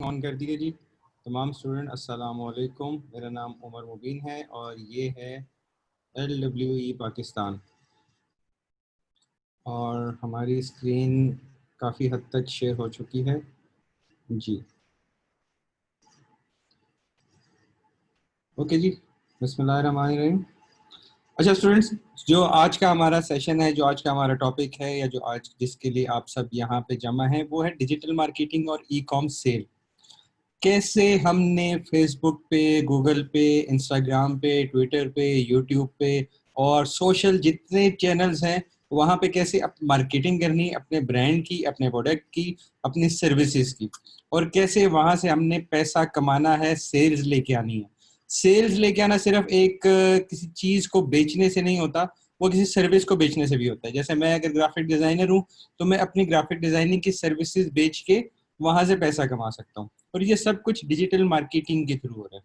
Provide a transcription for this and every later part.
On कर दिए जी। तमाम स्टूडेंट अस्सलाम वालेकुम। मेरा नाम उमर मुबीन है और ये है LWE पाकिस्तान और हमारी स्क्रीन काफ़ी हद तक शेयर हो चुकी है जी। ओके जी, बिस्मिल्लाहिर्रहमानिर्रहीम। अच्छा स्टूडेंट्स, जो आज का हमारा सेशन है, जो आज का हमारा टॉपिक है या जो आज जिसके लिए आप सब यहाँ पे जमा हैं, वो है डिजिटल मार्केटिंग और ई कॉम सेल। कैसे हमने फेसबुक पे, गूगल पे, इंस्टाग्राम पे, ट्विटर पे, यूट्यूब पे और सोशल जितने चैनल्स हैं वहाँ पे कैसे मार्केटिंग करनी है अपने ब्रांड की, अपने प्रोडक्ट की, अपनी सर्विसेज की, और कैसे वहाँ से हमने पैसा कमाना है, सेल्स लेके आनी है। सेल्स लेके आना सिर्फ एक किसी चीज़ को बेचने से नहीं होता, वो किसी सर्विस को बेचने से भी होता है। जैसे मैं अगर ग्राफिक डिज़ाइनर हूँ तो मैं अपनी ग्राफिक डिज़ाइनिंग की सर्विसेज बेच के वहाँ से पैसा कमा सकता हूँ, और ये सब कुछ डिजिटल मार्केटिंग के थ्रू हो रहा है।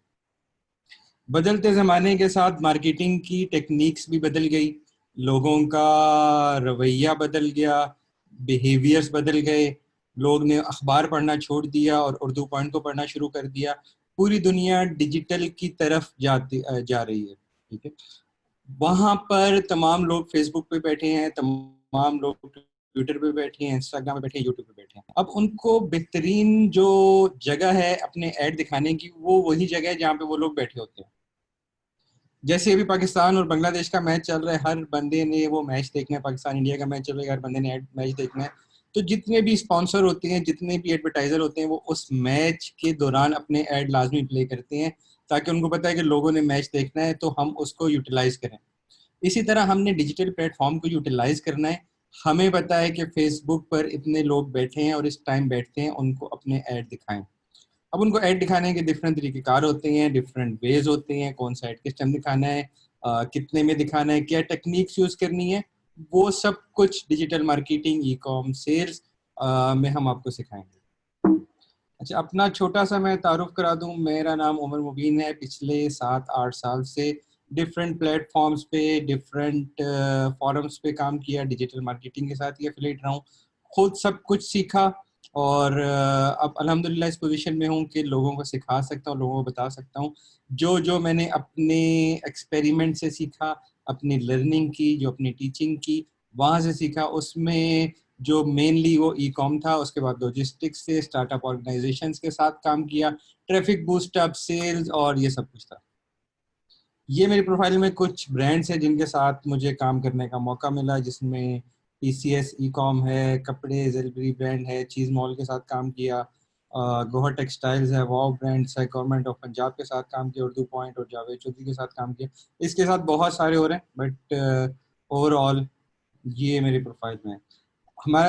बदलते ज़माने के साथ मार्केटिंग की टेक्निक्स भी बदल गई, लोगों का रवैया बदल गया, बिहेवियर्स बदल गए, लोग ने अखबार पढ़ना छोड़ दिया और उर्दू पॉइंट को पढ़ना शुरू कर दिया। पूरी दुनिया डिजिटल की तरफ जा रही है, ठीक है। वहाँ पर तमाम लोग फेसबुक पे बैठे हैं, तमाम लोग ट्विटर पे बैठे हैं, इंस्टाग्राम पे बैठे हैं, यूट्यूब पे बैठे हैं। अब उनको बेहतरीन जो जगह है अपने ऐड दिखाने की, वो वही जगह है जहाँ पे वो लोग बैठे होते हैं। जैसे अभी पाकिस्तान और बांग्लादेश का मैच चल रहा है, हर बंदे ने वो मैच देखना है। पाकिस्तान इंडिया का मैच चल रहा है, हर बंदे ने मैच देखना है। तो जितने भी स्पॉन्सर होते हैं, जितने भी एडवर्टाइजर होते हैं, वो उस मैच के दौरान अपने ऐड लाजमी प्ले करते हैं, ताकि उनको पता है कि लोगों ने मैच देखना है, तो हम उसको यूटिलाइज करें। इसी तरह हमने डिजिटल प्लेटफॉर्म को यूटिलाइज करना है। हमें पता है कि फेसबुक पर इतने लोग बैठे हैं और इस टाइम बैठते हैं, उनको अपने ऐड दिखाएं। अब उनको ऐड दिखाने के डिफरेंट तरीक़ेकार होते हैं, डिफरेंट वेज होते हैं। कौन सा ऐड किस टाइम दिखाना है, कितने में दिखाना है, क्या टेक्निक्स यूज़ करनी है, वो सब कुछ digital marketing, e com, sales में हम आपको सिखाएंगे। अच्छा, अपना छोटा सा मैं तारुफ करा दूं। मेरा नाम उमर मुबीन है। पिछले 7-8 साल से डिफरेंट प्लेटफॉर्म्स पे, डिफरेंट फॉरम्स पे काम किया, डिजिटल मार्केटिंग के साथ ही एफिलिएट रहा हूँ, खुद सब कुछ सीखा, और अब अल्हम्दुलिल्लाह इस पोजीशन में हूँ कि लोगों को सिखा सकता हूँ, लोगों को बता सकता हूँ जो जो मैंने अपने एक्सपेरिमेंट से सीखा, अपनी लर्निंग की, जो अपनी टीचिंग की, वहाँ से सीखा। उसमें जो मेनली वो ई कॉम था, उसके बाद लॉजिस्टिक्स से स्टार्टअप ऑर्गेनाइजेशंस के साथ काम किया, ट्रैफिक बूस्टअप, सेल्स, और ये सब कुछ था। ये मेरी प्रोफाइल में कुछ ब्रांड्स हैं जिनके साथ मुझे काम करने का मौका मिला, जिसमें PCS ई कॉम है, कपड़े जेलबरी ब्रांड है, चीज़ मॉल के साथ काम किया, गोहा टेक्सटाइल्स है, वाव ब्रांड्स है, गवर्नमेंट ऑफ पंजाब के साथ काम किया, उर्दू पॉइंट और जावेद चौधरी के साथ काम किया। इसके साथ बहुत सारे हो रहे हैं, बट ओवरऑल ये मेरी प्रोफाइल में है।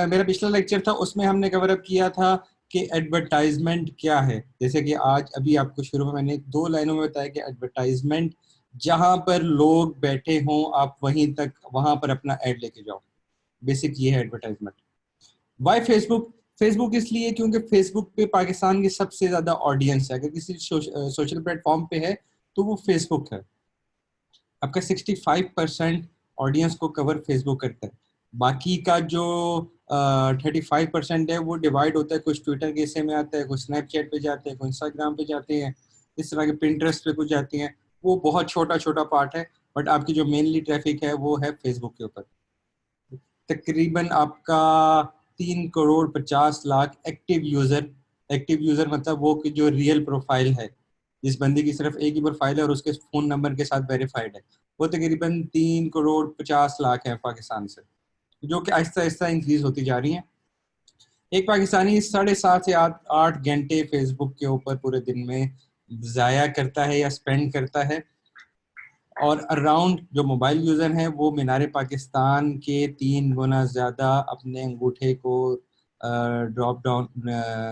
मेरा पिछला लेक्चर था, उसमें हमने कवर अप किया था कि एडवर्टाइजमेंट क्या है। जैसे कि आज अभी आपको शुरू में मैंने 2 लाइनों में बताया कि एडवर्टाइजमेंट जहां पर लोग बैठे हों, आप वहीं तक वहां पर अपना ऐड लेके जाओ। बेसिक ये है एडवर्टाइजमेंट। Y Facebook? फेसबुक इसलिए क्योंकि फेसबुक पे पाकिस्तान की सबसे ज्यादा ऑडियंस है। अगर किसी सोशल प्लेटफॉर्म पे है तो वो फेसबुक है। आपका 65% ऑडियंस को कवर फेसबुक करता है। बाकी का जो 35% है वो डिवाइड होता है। कुछ ट्विटर के हिस्से में आता है, कुछ स्नैपचैट पे जाते हैं, कुछ इंस्टाग्राम पे जाते हैं, इस तरह के पिंटरेस्ट पे कुछ जाती हैं। वो बहुत छोटा छोटा पार्ट है, बट आपकी जो मेनली ट्रैफिक है वो है फेसबुक के ऊपर। तकरीबन आपका 3,50,00,000 एक्टिव यूजर मतलब वो कि जो रियल प्रोफाइल है, जिस बंदी की सिर्फ एक ही प्रोफाइल है और उसके फ़ोन नंबर के साथ वेरीफाइड है, वो तकरीबन 3,50,00,000 है पाकिस्तान से, जो कि आहिस्ता आहिस्ता इंक्रीज होती जा रही है। एक पाकिस्तानी 7.5 से 8 घंटे फेसबुक के ऊपर पूरे दिन में ज़ाया करता है या स्पेंड करता है, और अराउंड जो मोबाइल यूज़र हैं वो मीनार पाकिस्तान के 3 गुना ज़्यादा अपने अंगूठे को ड्रॉप डाउन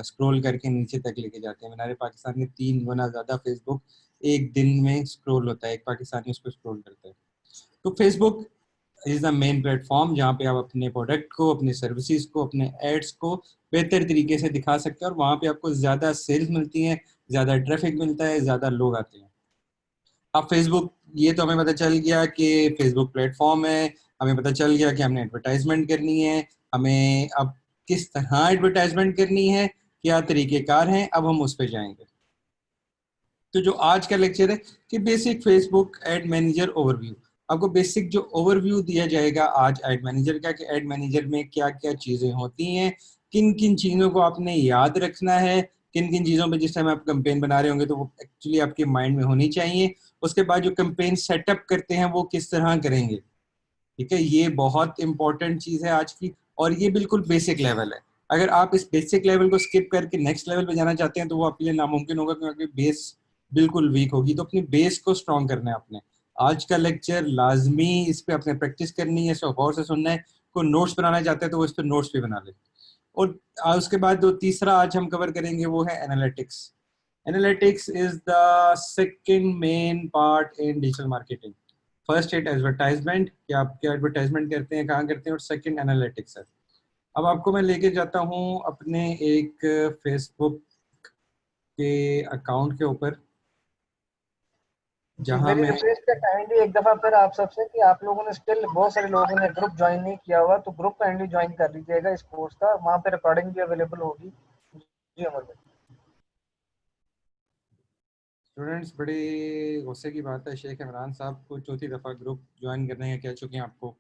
स्क्रॉल करके नीचे तक लेके जाते हैं। मीनार पाकिस्तान के 3 गुना ज़्यादा फेसबुक एक दिन में स्क्रॉल होता है, एक पाकिस्तानी उस पर स्क्रॉल करता है। तो Facebook is the main platform जहाँ पे आप अपने प्रोडक्ट को, अपने सर्विसेज को, अपने एड्स को बेहतर तरीके से दिखा सकते हैं, और वहाँ पे आपको ज़्यादा सेल्स मिलती हैं, ज़्यादा ट्रैफिक मिलता है, ज़्यादा लोग आते हैं। अब फेसबुक, ये तो हमें पता चल गया कि फेसबुक प्लेटफॉर्म है, हमें पता चल गया कि हमने एडवर्टाइजमेंट करनी है। हमें अब किस तरह एडवर्टाइजमेंट करनी है, क्या तरीक़ेकार हैं, अब हम उस पर जाएंगे। तो जो आज का लेक्चर है कि basic Facebook ad manager overview, आपको बेसिक जो ओवरव्यू दिया जाएगा आज एड मैनेजर का, कि एड मैनेजर में क्या क्या चीज़ें होती हैं, किन किन चीज़ों को आपने याद रखना है, किन किन चीज़ों पे जिस टाइम आप कैंपेन बना रहे होंगे तो वो एक्चुअली आपके माइंड में होनी चाहिए। उसके बाद जो कैंपेन सेटअप करते हैं वो किस तरह करेंगे, ठीक है। ये बहुत इंपॉर्टेंट चीज़ है आज की, और ये बिल्कुल बेसिक लेवल है। अगर आप इस बेसिक लेवल को स्किप करके नेक्स्ट लेवल पे जाना चाहते हैं तो वो आपके लिए नामुमकिन होगा, क्योंकि बेस बिल्कुल वीक होगी। तो अपनी बेस को स्ट्रॉन्ग करना है आपने। आज का लेक्चर लाजमी इस पे अपने प्रैक्टिस करनी है, इसको गौर से सुनना है। कोई नोट्स बनाना चाहते हैं तो वो इस पर नोट्स भी बना ले। और उसके बाद जो तीसरा आज हम कवर करेंगे वो है analytics. Analytics is the second main part in digital marketing. First है एडवर्टाइजमेंट, कि आप क्या एडवर्टाइजमेंट करते हैं, कहाँ करते हैं, और सेकंड एनालिटिक्स है। अब आपको मैं लेके जाता हूँ अपने एक फेसबुक के अकाउंट के ऊपर, जहाँ मेरी मैं रिक्वेस्ट है काइंडली एक दफा फिर आप सबसे कि आप लोगों ने स्टिल बहुत सारे लोगों ने ग्रुप ज्वाइन नहीं किया हुआ, तो ग्रुप काइंडली ज्वाइन कर लीजिएगा इस कोर्स का, वहाँ पे रिकॉर्डिंग भी अवेलेबल होगी। जी अमर भाई। स्टूडेंट्स, बड़ी गुस्से की बात है, शेख इमरान साहब को चौथी दफ़ा ग्रुप ज्वाइन करने का कह चुके हैं आपको।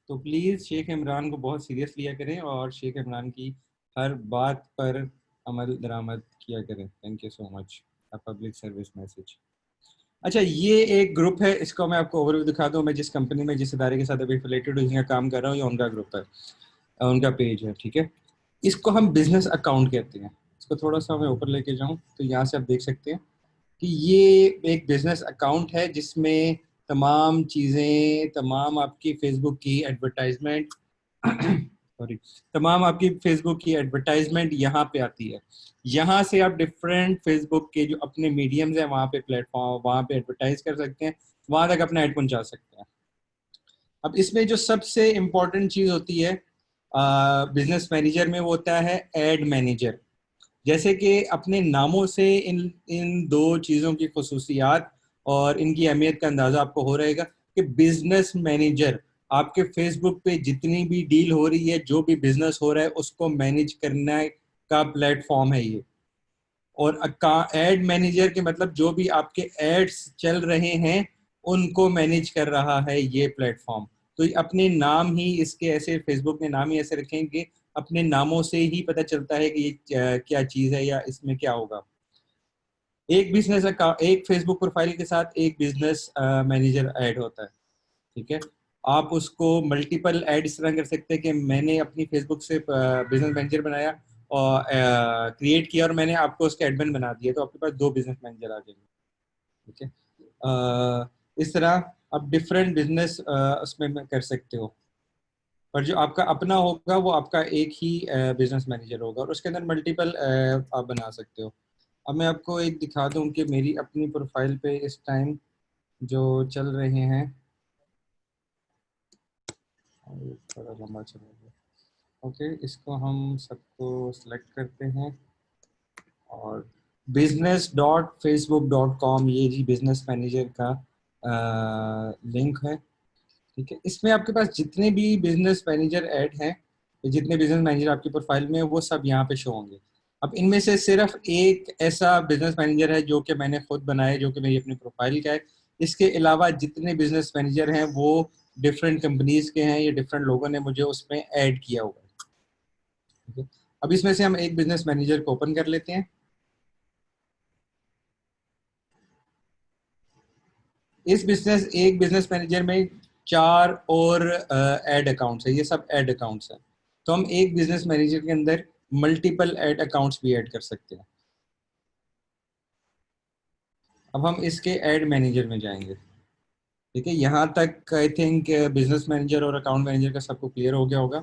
तो प्लीज़ शेख इमरान को बहुत सीरियस लिया करें और शेख इमरान की हर बात पर अमल दरामद किया करें। Thank you so much. A public service message. अच्छा, ये एक ग्रुप है, इसको मैं आपको ओवरव्यू दिखा दूँ। मैं जिस कंपनी में, जिस इदारे के साथ अभी रिलेटेड जिसका काम कर रहा हूँ, ये उनका ग्रुप है, उनका पेज है, ठीक है। इसको हम बिजनेस अकाउंट कहते हैं। इसको थोड़ा सा मैं ऊपर लेके जाऊँ तो यहाँ से आप देख सकते हैं कि ये एक बिजनेस अकाउंट है जिसमें तमाम चीज़ें, तमाम आपकी फेसबुक की एडवर्टाइजमेंट सॉरी, तमाम आपकी फेसबुक की एडवर्टाइजमेंट यहाँ पे आती है। यहाँ से आप डिफरेंट फेसबुक के जो अपने मीडियम्स हैं वहाँ पे प्लेटफॉर्म, वहाँ पे एडवर्टाइज कर सकते हैं, वहाँ तक अपना एड पहुँचा सकते हैं। अब इसमें जो सबसे इम्पोर्टेंट चीज़ होती है बिजनेस मैनेजर में, वो होता है एड मैनेजर। जैसे कि अपने नामों से इन इन दो चीज़ों की खसूसियात और इनकी अहमियत का अंदाज़ा आपको हो रहेगा कि बिजनेस मैनेजर आपके फेसबुक पे जितनी भी डील हो रही है, जो भी बिजनेस हो रहा है, उसको मैनेज करने का प्लेटफॉर्म है ये। और एड मैनेजर के मतलब जो भी आपके एड्स चल रहे हैं उनको मैनेज कर रहा है ये प्लेटफॉर्म। तो अपने नाम ही इसके ऐसे, फेसबुक ने नाम ही ऐसे रखेंगे, अपने नामों से ही पता चलता है कि ये क्या चीज़ है या इसमें क्या होगा। एक बिजनेस अकाउंट, एक फेसबुक प्रोफाइल के साथ एक बिजनेस मैनेजर ऐड होता है, ठीक है। आप उसको मल्टीपल ऐड इस तरह कर सकते हैं कि मैंने अपनी फेसबुक से बिजनेस मैनेजर बनाया और क्रिएट किया और मैंने आपको उसके एडमिन बना दिया, तो आपके पास दो बिजनेस मैनेजर आ जाएंगे, ठीक है। इस तरह आप डिफरेंट बिजनेस उसमें कर सकते हो, पर जो आपका अपना होगा वो आपका एक ही बिजनेस मैनेजर होगा और उसके अंदर मल्टीपल आप बना सकते हो। अब मैं आपको एक दिखा दूं कि मेरी अपनी प्रोफाइल पे इस टाइम जो चल रहे हैं, थोड़ा लंबा चल रहा है। ओके, इसको हम सबको सिलेक्ट करते हैं और business.facebook.com, ये जी बिजनेस मैनेजर का लिंक है, ठीक है। इसमें आपके पास जितने भी बिजनेस मैनेजर ऐड हैं, जितने बिजनेस मैनेजर आपकी प्रोफाइल में हैं, वो सब यहाँ पे शो होंगे। अब इनमें से सिर्फ एक ऐसा बिजनेस मैनेजर है जो कि मैंने खुद बनाया, जो कि मेरी अपनी प्रोफाइल का है। इसके अलावा जितने बिजनेस मैनेजर हैं वो डिफरेंट कंपनीज के हैं, या डिफरेंट लोगों ने मुझे उसमें ऐड किया हुआ है, ठीक है। अब इसमें से हम एक बिजनेस मैनेजर को ओपन कर लेते हैं। एक बिजनेस मैनेजर में चार और ऐड अकाउंट्स है, ये सब ऐड अकाउंट्स हैं। तो हम एक बिजनेस मैनेजर के अंदर मल्टीपल ऐड अकाउंट्स भी ऐड कर सकते हैं। अब हम इसके ऐड मैनेजर में जाएंगे, ठीक है। यहाँ तक आई थिंक बिजनेस मैनेजर और अकाउंट मैनेजर का सबको क्लियर हो गया होगा।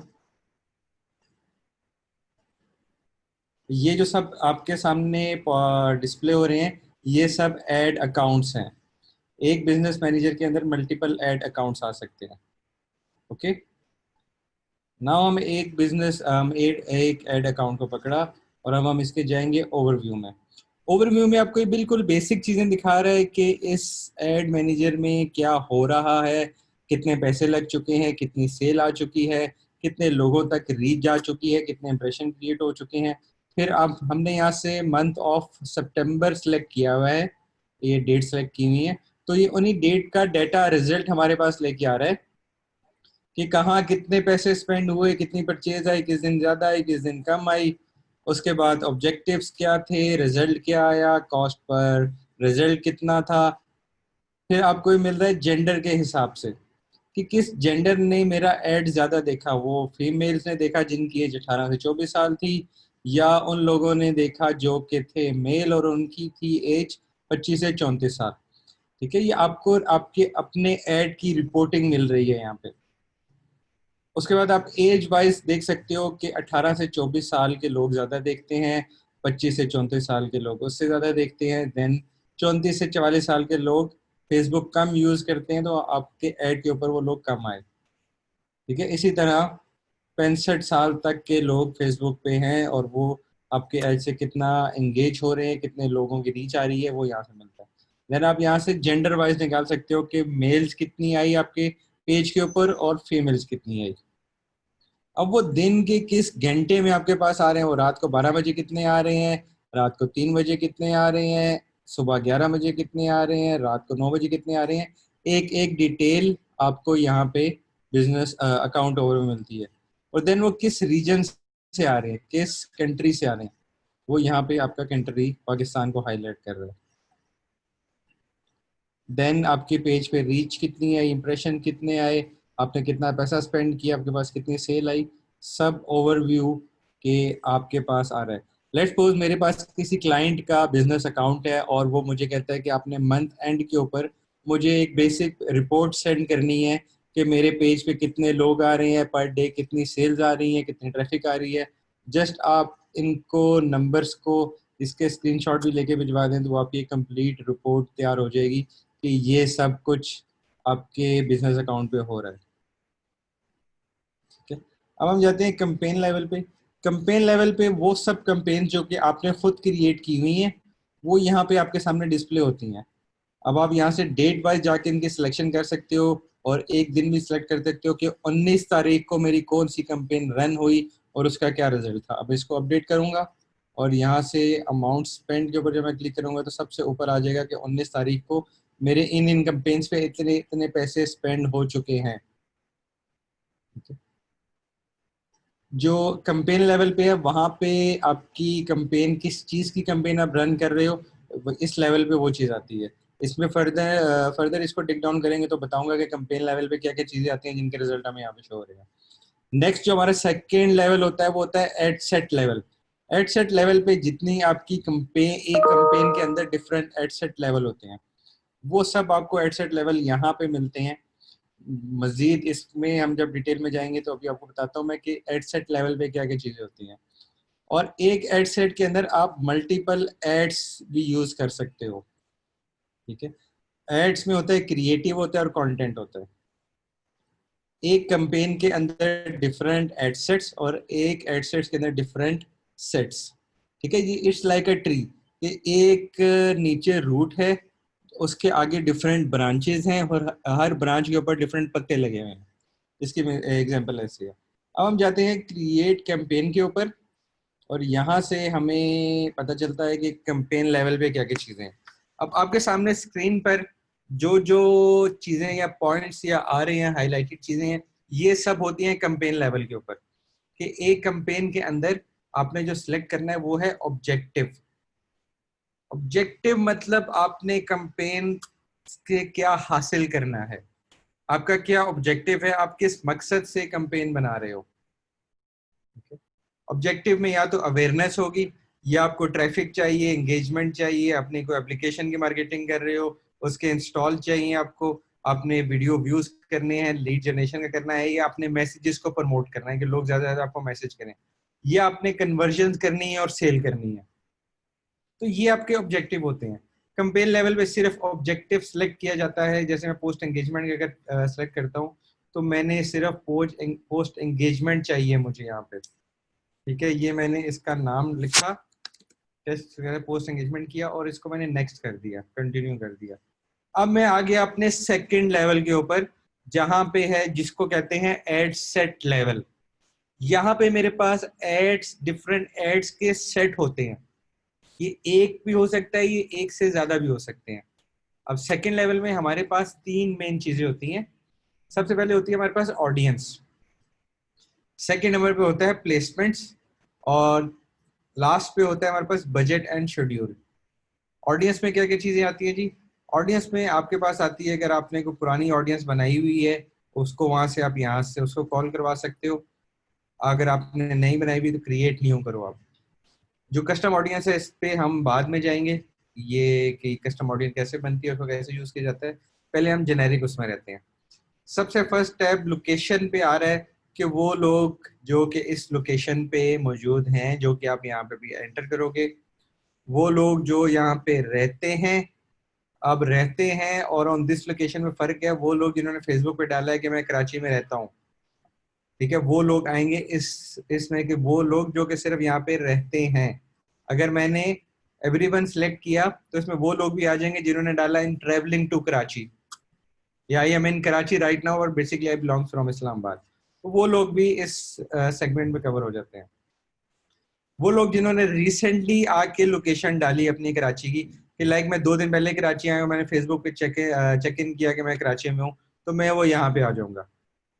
ये जो सब आपके सामने डिस्प्ले हो रहे हैं, ये सब ऐड अकाउंट्स हैं। एक बिजनेस मैनेजर के अंदर मल्टीपल ऐड अकाउंट्स आ सकते हैं, ओके। नाउ हम एक बिजनेस एक ऐड अकाउंट को पकड़ा और अब हम इसके जाएंगे ओवरव्यू में। ओवरव्यू में आपको ये बिल्कुल बेसिक चीजें दिखा रहा है कि इस एड मैनेजर में क्या हो रहा है, कितने पैसे लग चुके हैं, कितनी सेल आ चुकी है, कितने लोगों तक रीच जा चुकी है, कितने इंप्रेशन क्रिएट हो चुके हैं। फिर अब हमने यहाँ से मंथ ऑफ सितंबर सेलेक्ट किया हुआ है, ये डेट सेलेक्ट की हुई है, तो ये उन्हीं डेट का डाटा रिजल्ट हमारे पास लेके आ रहा है कि कहाँ कितने पैसे स्पेंड हुए, कितनी परचेज आई, किस दिन ज्यादा आई, किस दिन कम आई। उसके बाद ऑब्जेक्टिव्स क्या थे, रिजल्ट क्या आया, कॉस्ट पर रिजल्ट कितना था। फिर आपको ये मिल रहा है जेंडर के हिसाब से कि किस जेंडर ने मेरा एड ज्यादा देखा, वो फीमेल्स ने देखा जिनकी एज 18 से 24 साल थी, या उन लोगों ने देखा जो कि थे मेल और उनकी थी एज 25 से 34 साल। ठीक है, ये आपको आपके अपने एड की रिपोर्टिंग मिल रही है यहाँ पे। उसके बाद आप एज वाइज देख सकते हो कि 18 से 24 साल के लोग ज्यादा देखते हैं, 25 से 34 साल के लोग उससे ज्यादा देखते हैं, देन 34 से 44 साल के लोग फेसबुक कम यूज करते हैं, तो आपके ऐड के ऊपर वो लोग कम आए। ठीक है, इसी तरह 65 साल तक के लोग फेसबुक पे हैं और वो आपके ऐड से कितना एंगेज हो रहे हैं, कितने लोगों की रीच आ रही है, वो यहाँ से मिलता है। देन आप यहाँ से जेंडर वाइज निकाल सकते हो कि मेल्स कितनी आई आपके पेज के ऊपर और फीमेल्स कितनी आई। अब वो दिन के किस घंटे में आपके पास आ रहे हैं, वो रात को 12 बजे कितने आ रहे हैं, रात को 3 बजे कितने आ रहे हैं, सुबह 11 बजे कितने आ रहे हैं, रात को 9 बजे कितने आ रहे हैं, एक एक डिटेल आपको यहाँ पे बिजनेस अकाउंट ओवर में मिलती है। और देन वो किस रीजन से आ रहे हैं, किस कंट्री से आ रहे हैं, वो यहाँ पे आपका कंट्री पाकिस्तान को हाईलाइट कर रहा है। देन आपके पेज पे रीच कितनी है, इंप्रेशन कितने आए, आपने कितना पैसा स्पेंड किया, आपके पास कितनी सेल आई, सब ओवरव्यू के आपके पास आ रहा है। लेट्स सपोज मेरे पास किसी क्लाइंट का बिजनेस अकाउंट है और वो मुझे कहता है कि आपने मंथ एंड के ऊपर मुझे एक बेसिक रिपोर्ट सेंड करनी है कि मेरे पेज पे कितने लोग आ रहे हैं पर डे, कितनी सेल्स आ रही हैं, कितनी ट्रैफिक आ रही है। जस्ट आप इनको नंबर्स को इसके स्क्रीनशॉट भी लेके भिजवा दें तो आपकी कंप्लीट रिपोर्ट तैयार हो जाएगी कि ये सब कुछ आपके बिजनेस अकाउंट पे हो रहा है। ठीक है, अब हम जाते हैं कैंपेन लेवल पे। कैंपेन लेवल पे वो सब कैंपेन जो कि आपने खुद क्रिएट की हुई हैं वो यहाँ पे आपके सामने डिस्प्ले होती हैं। अब आप यहाँ से डेट वाइज जाके इनकी सिलेक्शन कर सकते हो और एक दिन भी सिलेक्ट कर सकते हो कि 19 तारीख को मेरी कौन सी कैंपेन रन हुई और उसका क्या रिजल्ट था। अब इसको अपडेट करूंगा और यहाँ से अमाउंट स्पेंड के ऊपर जब मैं क्लिक करूंगा तो सबसे ऊपर आ जाएगा कि 19 तारीख को मेरे इन इन कैंपेन्स पे इतने इतने पैसे स्पेंड हो चुके हैं। ठीक है, जो कैंपेन लेवल पे है वहां पे आपकी कैंपेन किस चीज की कैंपेन आप रन कर रहे हो, इस लेवल पे वो चीज आती है। इसमें फर्दर फर्दर इसको टिक डाउन करेंगे तो बताऊंगा कि कैंपेन लेवल पे क्या क्या चीजें आती हैं जिनके रिजल्ट हमें यहाँ पे शो हो रहे हैं। नेक्स्ट जो हमारा सेकेंड लेवल होता है वो होता है ad set level. Ad set level पे जितनी आपकी कैंपेन, एक कैंपेन के अंदर डिफरेंट एड सेट लेवल होते हैं, वो सब आपको एड सेट लेवल यहाँ पे मिलते हैं। मजीद इसमें हम जब डिटेल में जाएंगे तो अभी आपको बताता हूँ मैं कि एड सेट लेवल पे क्या क्या चीजें होती हैं। और एक एड सेट के अंदर आप मल्टीपल एड्स भी यूज कर सकते हो। ठीक है, एड्स में होता है क्रिएटिव होता है और कंटेंट होता है। एक कैंपेन के अंदर डिफरेंट एड सेट्स और एक एड सेट्स के अंदर डिफरेंट सेट्स। ठीक है, ये इट्स लाइक अ ट्री, ये एक नीचे रूट है, उसके आगे डिफरेंट ब्रांचेस हैं और हर ब्रांच के ऊपर डिफरेंट पत्ते लगे हुए हैं। इसकी एग्जांपल ऐसी है। अब हम जाते हैं क्रिएट कैंपेन के ऊपर और यहाँ से हमें पता चलता है कि कैंपेन लेवल पे क्या क्या चीजें हैं। अब आपके सामने स्क्रीन पर जो जो चीजें या पॉइंट्स या आ रहे हैं, हाईलाइटेड चीजें हैं, ये सब होती हैं कैंपेन लेवल के ऊपर। कि एक कैंपेन के अंदर आपने जो सिलेक्ट करना है वो है ऑब्जेक्टिव। ऑब्जेक्टिव मतलब आपने कैंपेन के क्या हासिल करना है, आपका क्या ऑब्जेक्टिव है, आप किस मकसद से कैंपेन बना रहे हो। ऑब्जेक्टिव में या तो अवेयरनेस होगी, या आपको ट्रैफिक चाहिए, एंगेजमेंट चाहिए, अपनी कोई एप्लीकेशन की मार्केटिंग कर रहे हो उसके इंस्टॉल चाहिए आपको, आपने वीडियो व्यूज करने हैं, लीड जनरेशन का करना है, या आपने मैसेजेस को प्रमोट करना है कि लोग ज्यादा से ज्यादा आपको मैसेज करें, या आपने कन्वर्जन करनी है और सेल करनी है। तो ये आपके ऑब्जेक्टिव होते हैं। कंपेन लेवल पे सिर्फ ऑब्जेक्टिव सेलेक्ट किया जाता है। जैसे मैं पोस्ट एंगेजमेंट अगर सेलेक्ट करता हूँ तो मैंने सिर्फ पोस्ट एंगेजमेंट चाहिए मुझे यहाँ पे। ठीक है, ये मैंने इसका नाम लिखा, टेस्ट पोस्ट एंगेजमेंट किया और इसको मैंने नेक्स्ट कर दिया, कंटिन्यू कर दिया। अब मैं आ गया अपने सेकंड लेवल के ऊपर जहां पे है जिसको कहते हैं एड सेट लेवल। यहाँ पे मेरे पास एड्स, डिफरेंट एड्स के सेट होते हैं। ये एक भी हो सकता है, ये एक से ज्यादा भी हो सकते हैं। अब सेकंड लेवल में हमारे पास तीन मेन चीजें होती हैं। सबसे पहले होती है हमारे पास ऑडियंस, सेकंड नंबर पे होता है प्लेसमेंट्स, और लास्ट पे होता है हमारे पास बजट एंड शेड्यूल। ऑडियंस में क्या क्या चीजें आती है जी? ऑडियंस में आपके पास आती है, अगर आपने कोई पुरानी ऑडियंस बनाई हुई है उसको वहां से आप यहाँ से उसको कॉल करवा सकते हो। अगर आपने नहीं बनाई हुई तो क्रिएट न्यू करो आप। जो कस्टम ऑडियंस है इस पे हम बाद में जाएंगे, ये कि कस्टम ऑडियंस कैसे बनती है, उसको कैसे यूज किया जाता है। पहले हम जेनेरिक उसमें रहते हैं। सबसे फर्स्ट टैब लोकेशन पे आ रहा है कि वो लोग जो कि इस लोकेशन पे मौजूद हैं, जो कि आप यहाँ पे भी एंटर करोगे, वो लोग जो यहाँ पे रहते हैं, अब रहते हैं और ऑन दिस लोकेशन में फर्क है। वो लोग जिन्होंने फेसबुक पे डाला है कि मैं कराची में रहता हूँ, ठीक है, वो लोग आएंगे इसमें कि वो लोग जो कि सिर्फ यहाँ पे रहते हैं। अगर मैंने एवरीवन सेलेक्ट किया तो इसमें वो लोग भी आ जाएंगे जिन्होंने डाला इन ट्रेवलिंग टू कराची, या I am in Karachi right now और basically I belongs from Islamabad, तो वो लोग भी इस सेगमेंट में कवर हो जाते हैं। वो लोग जिन्होंने रिसेंटली आके लोकेशन डाली अपनी कराची की, कि लाइक मैं 2 दिन पहले कराची आया हूँ, मैंने फेसबुक पे चेक इन किया कि मैं कराची में हूँ, तो मैं वो यहाँ पे आ जाऊंगा।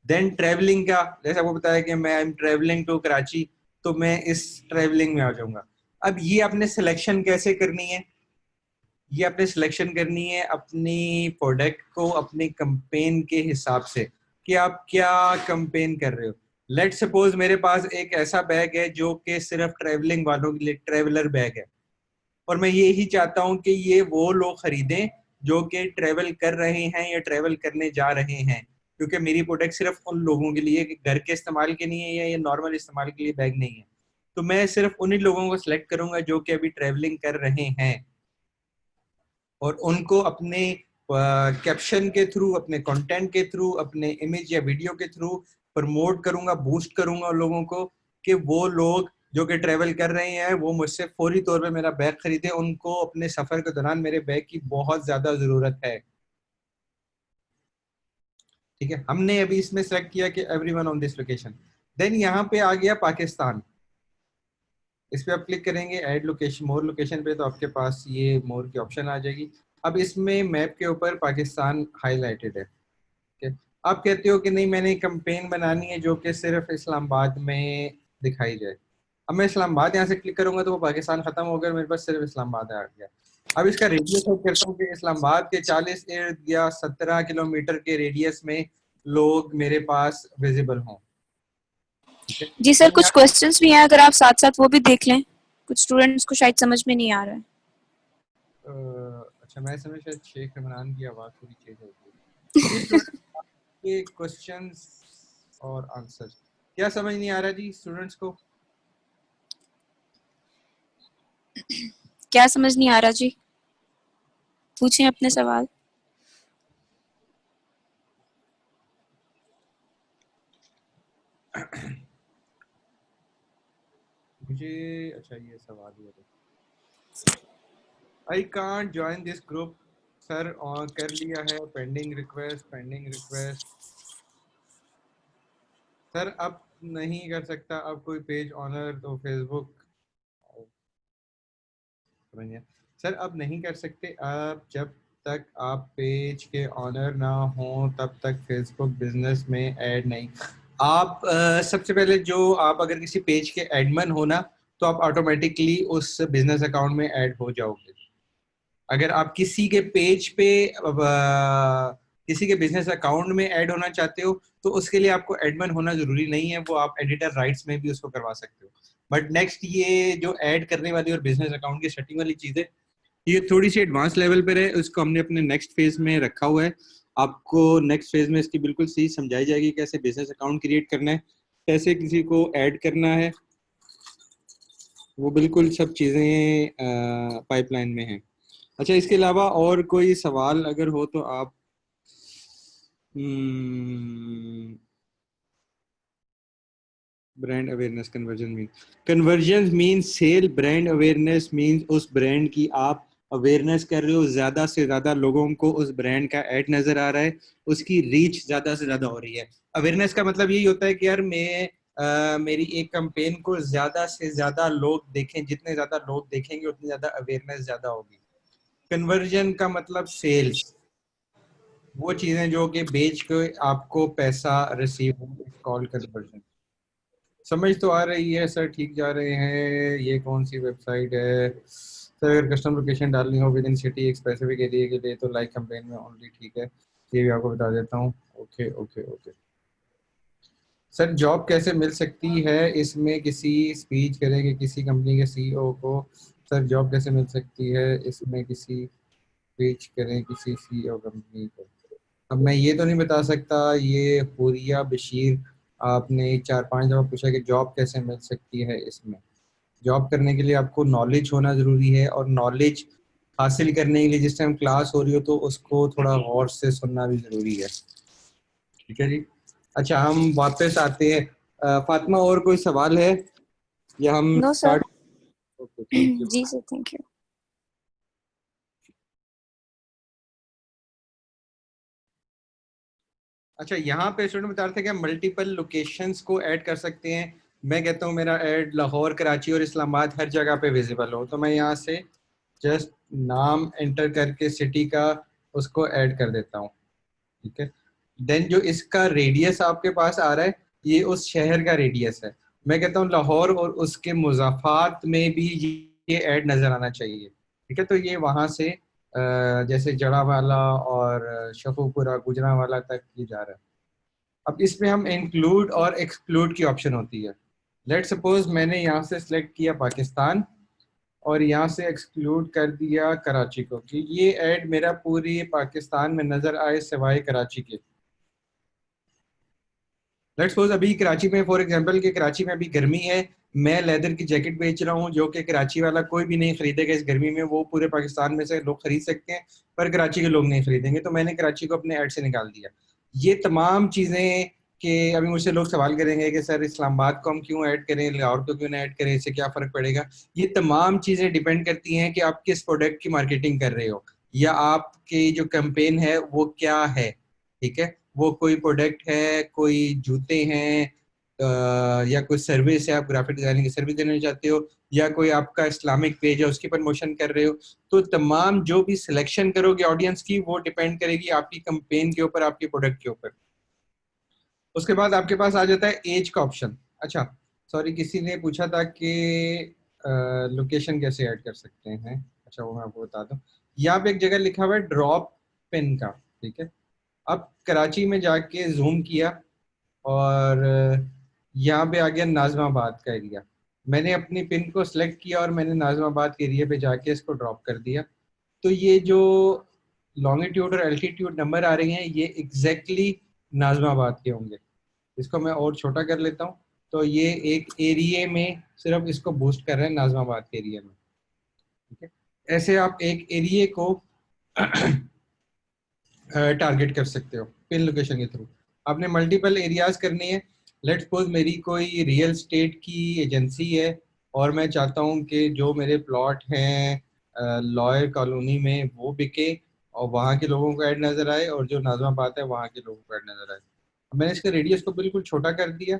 देन ट्रेवलिंग का, जैसे आपको बताया कि मैं I am travelling to Karachi, तो मैं इस ट्रेवलिंग में आ जाऊंगा। अब ये आपने सिलेक्शन कैसे करनी है? ये आपने सिलेक्शन करनी है अपनी प्रोडक्ट को अपने कंपेन के हिसाब से, कि आप क्या कंपेन कर रहे हो। लेट सपोज मेरे पास एक ऐसा बैग है जो कि सिर्फ ट्रेवलिंग वालों के लिए ट्रेवलर बैग है, और मैं ये ही चाहता हूं कि ये वो लोग खरीदें जो कि ट्रेवल कर रहे हैं या ट्रेवल करने जा रहे हैं, क्योंकि मेरी प्रोडक्ट सिर्फ उन लोगों के लिए, घर के इस्तेमाल के नहीं है या ये नॉर्मल इस्तेमाल के लिए बैग नहीं है। तो मैं सिर्फ उन्हीं लोगों को सिलेक्ट करूंगा जो कि अभी ट्रेवलिंग कर रहे हैं, और उनको अपने कैप्शन के थ्रू, अपने कंटेंट के थ्रू, अपने इमेज या वीडियो के थ्रू प्रमोट करूंगा, बूस्ट करूंगा उन लोगों को, कि वो लोग जो कि ट्रेवल कर रहे हैं वो मुझसे फौरी तौर पे मेरा बैग खरीदे। उनको अपने सफर के दौरान मेरे बैग की बहुत ज्यादा जरूरत है। ठीक है, हमने अभी इसमें सेलेक्ट किया कि everyone on this location. Then यहाँ पे आ गया पाकिस्तान, इस पे आप क्लिक करेंगे ऐड लोकेशन, मोर लोकेशन पे, तो आपके पास ये मोर की ऑप्शन आ जाएगी। अब इसमें मैप के ऊपर पाकिस्तान हाईलाइटेड है। ठीक है, आप कहते हो कि नहीं मैंने कंपेन बनानी है जो कि सिर्फ इस्लामाबाद में दिखाई जाए। अब मैं इस्लामाबाद यहाँ से क्लिक करूंगा तो वो पाकिस्तान खत्म हो गया, मेरे पास सिर्फ इस्लामाबाद आ गया। अब इसका रेडियस सेट करता हूँ कि इस्लामाबाद के 40 इर्द या 17 किलोमीटर के रेडियस में लोग मेरे पास विजिबल हों। ठीक है, जी सर, कुछ क्वेश्चंस भी हैं, अगर आप साथ साथ वो भी देख लें, कुछ स्टूडेंट्स को शायद समझ में नहीं आ रहा है। अच्छा, मैं समझ शायद शेख इमरान की आवाज़ थोड़ी चेंज होगी। ये क्वेश्चंस और आंसर क्या समझ नहीं आ रहा जी स्टूडेंट्स को? क्या समझ नहीं आ रहा जी? पूछें अपने सवाल। मुझे अच्छा ये सवाल ही है, I can't join this group sir, और कर लिया है pending request, pending request sir, अब नहीं कर सकता, अब कोई पेज ऑनर तो फेसबुक सर अब नहीं कर सकते, अब जब तक आप पेज के ऑनर ना हो तब तक फेसबुक बिजनेस में ऐड नहीं। आप सबसे पहले जो आप अगर किसी पेज के एडमिन हो ना, तो आप ऑटोमेटिकली उस बिजनेस अकाउंट में ऐड हो जाओगे। अगर आप किसी के पेज पे किसी के बिजनेस अकाउंट में ऐड होना चाहते हो तो उसके लिए आपको एडमिन होना जरूरी नहीं है, वो आप एडिटर राइट्स में भी उसको करवा सकते हो। बट नेक्स्ट ये जो ऐड करने वाली और बिजनेस अकाउंट की सेटिंग वाली चीजें, ये थोड़ी सी एडवांस लेवल पर है, उसको हमने अपने नेक्स्ट फेज में रखा हुआ है। आपको नेक्स्ट फेज में इसकी बिल्कुल सही समझाई जाएगी कैसे बिजनेस अकाउंट क्रिएट करना है, कैसे किसी को ऐड करना है, वो बिल्कुल सब चीजें पाइपलाइन में हैं। अच्छा, इसके अलावा और कोई सवाल अगर हो तो आप brand awareness conversion mean sale, brand awareness mean उस ब्रांड की आप अवेयरनेस कर रहे हो, ज्यादा से ज्यादा लोगों को उस ब्रांड का ऐड नजर आ रहा है, उसकी रीच ज्यादा से ज्यादा हो रही है। अवेयरनेस का मतलब यही होता है कि यार मैं मेरी एक कैंपेन को ज्यादा से ज्यादा लोग देखें, जितने ज्यादा लोग देखेंगे उतनी ज्यादा अवेयरनेस ज्यादा होगी। कन्वर्जन का मतलब सेल्स, वो चीजें जो कि बेच के आपको पैसा रिसीव हो, कॉल कन्वर्जन। समझ तो आ रही है सर? ठीक जा रहे हैं। ये कौन सी वेबसाइट है सर? अगर कस्टमर लोकेशन डालनी हो विद इन सिटी एक स्पेसिफिक एरिया के लिए तो लाइक कैंपेन में ओनली, ठीक है, ये भी आपको बता देता हूँ। Okay okay okay sir, job कैसे मिल सकती है इसमें? किसी स्पीच करेंगे किसी कंपनी के सीईओ को, सर जॉब कैसे मिल सकती है इसमें? किसी स्पीच करें किसी सीईओ कंपनी को। अब मैं ये तो नहीं बता सकता, ये हुरिया बशीर आपने 4-5 दफ़ा पूछा कि जॉब कैसे मिल सकती है इसमें। जॉब करने के लिए आपको नॉलेज होना ज़रूरी है, और नॉलेज हासिल करने के लिए जिस टाइम क्लास हो रही हो तो उसको थोड़ा गौर से सुनना भी ज़रूरी है। ठीक है जी। अच्छा, हम वापस आते हैं। फातिमा, और कोई सवाल है या हम no sir. Start? Okay, thank you. जी सर, थैंक यू। अच्छा, यहाँ पे स्टूडेंट बता रहे थे कि मल्टीपल लोकेशंस को ऐड कर सकते हैं। मैं कहता हूँ मेरा ऐड लाहौर, कराची और इस्लामाबाद हर जगह पे विजिबल हो, तो मैं यहाँ से जस्ट नाम एंटर करके सिटी का उसको ऐड कर देता हूँ। ठीक है। देन जो इसका रेडियस आपके पास आ रहा है, ये उस शहर का रेडियस है। मैं कहता हूँ लाहौर और उसके मुज़ाफ़ात में भी ये ऐड नज़र आना चाहिए। ठीक है, तो ये वहाँ से जैसे जड़ावाला और शफूपुरा गुजरावाला तक ये जा रहा है। अब इसमें हम इंक्लूड और एक्सक्लूड की ऑप्शन होती है। लेट सपोज मैंने यहाँ से सिलेक्ट किया पाकिस्तान और यहाँ से एक्सक्लूड कर दिया कराची को, कि ये ऐड मेरा पूरी पाकिस्तान में नज़र आए सिवाय कराची के। लेट्स सपोज अभी कराची में फॉर एग्जांपल कि कराची में अभी गर्मी है, मैं लेदर की जैकेट बेच रहा हूँ जो कि कराची वाला कोई भी नहीं खरीदेगा इस गर्मी में, वो पूरे पाकिस्तान में से लोग खरीद सकते हैं पर कराची के लोग नहीं खरीदेंगे, तो मैंने कराची को अपने ऐड से निकाल दिया। ये तमाम चीज़ें कि अभी मुझसे लोग सवाल करेंगे कि सर इस्लामाबाद को हम क्यों ऐड करें, लाहौर को क्यों ना ऐड करें, इससे क्या फ़र्क पड़ेगा? ये तमाम चीज़ें डिपेंड करती हैं कि आप किस प्रोडक्ट की मार्केटिंग कर रहे हो या आपकी जो कैंपेन है वो क्या है। ठीक है, वो कोई प्रोडक्ट है, कोई जूते हैं, या कोई सर्विस है, आप ग्राफिक डिजाइनिंग की सर्विस देना चाहते हो, या कोई आपका इस्लामिक पेज है उसकी प्रमोशन कर रहे हो, तो तमाम जो भी सिलेक्शन करोगे ऑडियंस की वो डिपेंड करेगी आपकी कैंपेन के ऊपर, आपके प्रोडक्ट के ऊपर। उसके बाद आपके पास आ जाता है एज का ऑप्शन। अच्छा सॉरी, किसी ने पूछा था कि लोकेशन कैसे ऐड कर सकते हैं। अच्छा, वो मैं आपको बता दूं। यहाँ पे एक जगह लिखा हुआ है ड्रॉप पिन का। ठीक है, अब कराची में जाके जूम किया और यहाँ पे आ गया नाजमाबाद का एरिया। मैंने अपनी पिन को सिलेक्ट किया और मैंने नाजमाबाद के एरिया पे जाके इसको ड्रॉप कर दिया। तो ये जो लॉन्गिट्यूड और एल्टीट्यूड नंबर आ रहे हैं ये एग्जैक्टली नाजमाबाद के होंगे। इसको मैं और छोटा कर लेता हूँ, तो ये एक एरिया में सिर्फ इसको बूस्ट कर रहे हैं नाजमाबाद के एरिया में। ठीक है, ऐसे आप एक एरिया को टारगेट कर सकते हो पिन लोकेशन के थ्रू। आपने मल्टीपल एरियाज करनी है। लेट्स सपोज मेरी कोई रियल स्टेट की एजेंसी है और मैं चाहता हूँ कि जो मेरे प्लॉट हैं लॉयर कॉलोनी में वो बिके और वहाँ के लोगों को ऐड नज़र आए, और जो नाजमाबाद है वहाँ के लोगों को ऐड नज़र आए। मैंने इसके रेडियस को बिल्कुल छोटा कर दिया,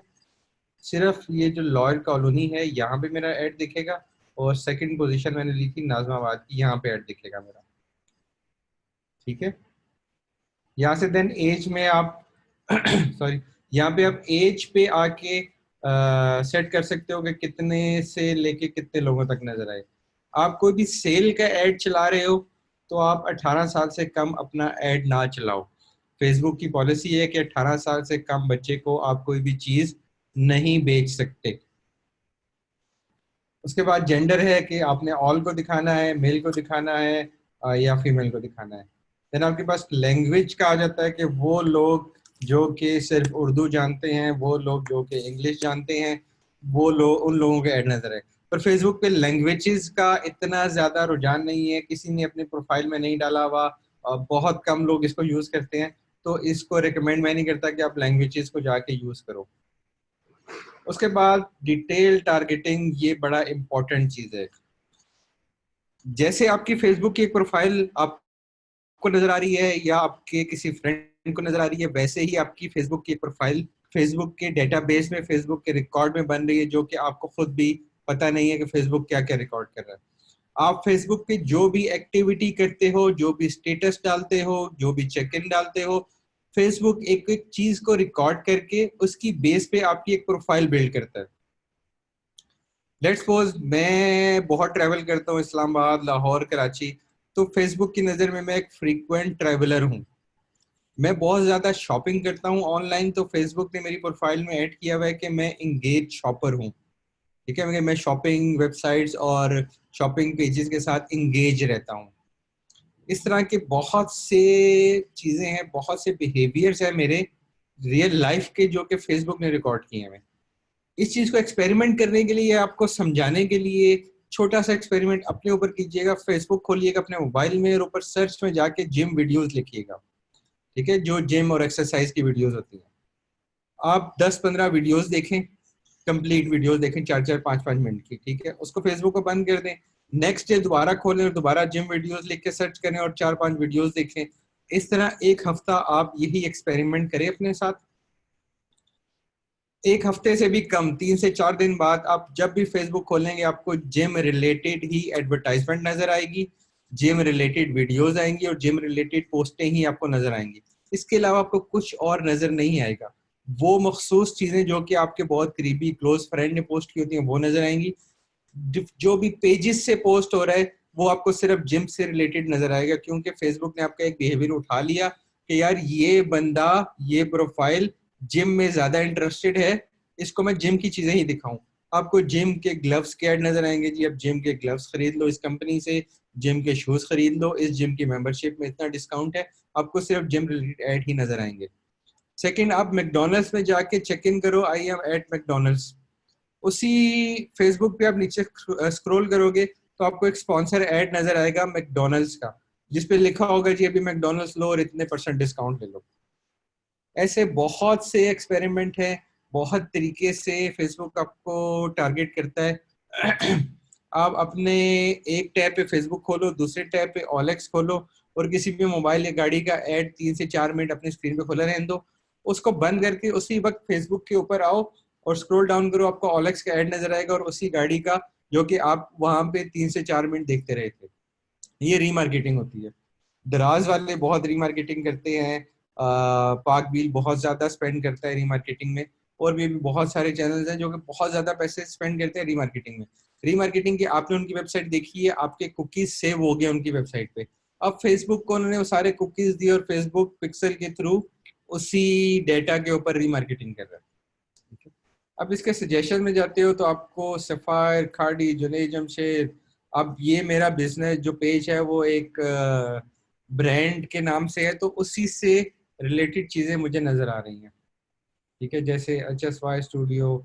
सिर्फ ये जो लॉयर कॉलोनी है यहाँ पे मेरा ऐड दिखेगा, और सेकंड पोजीशन मैंने ली थी नाजमाबाद की, यहाँ पे ऐड दिखेगा मेरा। ठीक है, यहाँ से देन एज में आप सॉरी, यहाँ पे आप एज पे आके सेट कर सकते हो कि कितने से लेके कितने लोगों तक नजर आए। आप कोई भी सेल का ऐड चला रहे हो तो आप 18 साल से कम अपना ऐड ना चलाओ। फेसबुक की पॉलिसी है कि 18 साल से कम बच्चे को आप कोई भी चीज नहीं बेच सकते। उसके बाद जेंडर है कि आपने ऑल को दिखाना है, मेल को दिखाना है, या फीमेल को दिखाना है। देन आपके पास लैंग्वेज का आ जाता है कि वो लोग जो कि सिर्फ उर्दू जानते हैं, वो लोग जो कि इंग्लिश जानते हैं, वो लोग, उन लोगों के ऐड नजर है। पर फेसबुक पे लैंग्वेजेस का इतना ज़्यादा रुझान नहीं है, किसी ने अपने प्रोफाइल में नहीं डाला हुआ, बहुत कम लोग इसको यूज़ करते हैं, तो इसको रिकमेंड मैं नहीं करता कि आप लैंग्वेजेस को जाके यूज़ करो। उसके बाद डिटेल टारगेटिंग, ये बड़ा इंपॉर्टेंट चीज है। जैसे आपकी फेसबुक की एक प्रोफाइल आपको नजर आ रही है या आपके किसी फ्रेंड को नजर आ रही है, वैसे ही आपकी फेसबुक की एक प्रोफाइल फेसबुक के डेटाबेस में, फेसबुक के रिकॉर्ड में बन रही है, जो कि आपको खुद भी पता नहीं है कि फेसबुक क्या क्या रिकॉर्ड कर रहा है। आप फेसबुक पे जो भी एक्टिविटी करते हो, जो भी स्टेटस डालते हो, जो भी चेक इन डालते हो, फेसबुक एक एक चीज को रिकॉर्ड करके उसकी बेस पे आपकी एक प्रोफाइल बिल्ड करता है। लेट्स सपोज मैं बहुत ट्रैवल करता हूँ, इस्लामाबाद, लाहौर, कराची, तो फेसबुक की नज़र में मैं एक फ्रीक्वेंट ट्रैवलर हूँ। मैं बहुत ज़्यादा शॉपिंग करता हूँ ऑनलाइन, तो फेसबुक ने मेरी प्रोफाइल में ऐड किया हुआ है कि मैं इंगेज शॉपर हूँ। ठीक है, मैं शॉपिंग वेबसाइट्स और शॉपिंग पेजेस के साथ इंगेज रहता हूँ। इस तरह के बहुत से चीज़ें हैं, बहुत से बिहेवियर्स हैं मेरे रियल लाइफ के, जो कि फेसबुक ने रिकॉर्ड किए हैं। इस चीज को एक्सपेरिमेंट करने के लिए, आपको समझाने के लिए, छोटा सा एक्सपेरिमेंट अपने ऊपर कीजिएगा। फेसबुक खोलिएगा अपने मोबाइल में और ऊपर सर्च में जाके जिम वीडियोस लिखिएगा। ठीक है, जो जिम और एक्सरसाइज की वीडियोस होती हैं, आप 10-15 वीडियोस देखें, कंप्लीट वीडियोस देखें 4-4, 5-5 मिनट की। ठीक है, उसको फेसबुक को बंद कर दें, नेक्स्ट डे दोबारा खोलें और दोबारा जिम वीडियोस लिख के सर्च करें और 4-5 वीडियोस देखें। इस तरह एक हफ्ता आप यही एक्सपेरिमेंट करें अपने साथ। एक हफ्ते से भी कम, 3 से 4 दिन बाद आप जब भी फेसबुक खोलेंगे, आपको जिम रिलेटेड ही एडवर्टाइजमेंट नजर आएगी, जिम रिलेटेड वीडियोस आएंगी और जिम रिलेटेड पोस्टें ही आपको नजर आएंगी। इसके अलावा आपको कुछ और नजर नहीं आएगा। वो मखसूस चीजें जो कि आपके बहुत करीबी क्लोज फ्रेंड ने पोस्ट की होती हैं वो नजर आएंगी। जो भी पेजेस से पोस्ट हो रहा है वो आपको सिर्फ जिम से रिलेटेड नजर आएगा, क्योंकि फेसबुक ने आपका एक बिहेवियर उठा लिया कि यार ये बंदा, ये प्रोफाइल जिम में ज्यादा इंटरेस्टेड है, इसको मैं जिम की चीजें ही दिखाऊं। आपको जिम के ग्लव्स के ऐड नजर आएंगे, जी आप जिम के ग्लव्स खरीद लो इस कंपनी से, जिम के शूज खरीद लो, इस जिम की मेंबरशिप में इतना डिस्काउंट है। आपको सिर्फ जिम रिलेटेड ऐड ही नजर आएंगे। सेकंड, आप मैकडोनल्ड्स में जाके चेक इन करो, आई एम एट मैकडोनल्ड्स। उसी फेसबुक पे आप नीचे स्क्रॉल करोगे तो आपको एक स्पॉन्सर ऐड नजर आएगा मैकडोनल्ड्स का, जिसपे लिखा होगा जी अभी मैकडोनल्ड्स लो और इतने % डिस्काउंट ले लो। ऐसे बहुत से एक्सपेरिमेंट है, बहुत तरीके से फेसबुक आपको टारगेट करता है। आप अपने एक टैब पे फेसबुक खोलो, दूसरे टैब पे OLX खोलो और किसी भी मोबाइल या गाड़ी का ऐड 3 से 4 मिनट अपनी स्क्रीन पे खुला रहने दो। उसको बंद करके उसी वक्त फेसबुक के ऊपर आओ और स्क्रॉल डाउन करो, आपको OLX का ऐड नजर आएगा और उसी गाड़ी का, जो कि आप वहां पे 3 से 4 मिनट देखते रहे थे। ये रीमार्केटिंग होती है। दराज वाले बहुत रीमार्केटिंग करते हैं, पाक व्हील बहुत ज्यादा स्पेंड करता है रीमार्केटिंग में, और भी बहुत सारे चैनल्स हैं जो कि बहुत ज्यादा पैसे स्पेंड करते हैं रीमार्केटिंग में। रीमार्केटिंग की आपने उनकी वेबसाइट देखी है, आपके कुकीज सेव हो गए उनकी वेबसाइट पे। अब फेसबुक को उन्होंने वो सारे कुकीज दिए और फेसबुक पिक्सल के थ्रू उसी डेटा के ऊपर रीमार्केटिंग कर रहा है। ठीक है? अब इसके सजेशन में जाते हो तो आपको सफायर, खाड़ी, जुनैद जमशेद, अब ये मेरा बिजनेस जो पेज है वो एक ब्रांड के नाम से है, तो उसी से रिलेटेड चीजें मुझे नजर आ रही हैं। ठीक है, जैसे HSY स्टूडियो,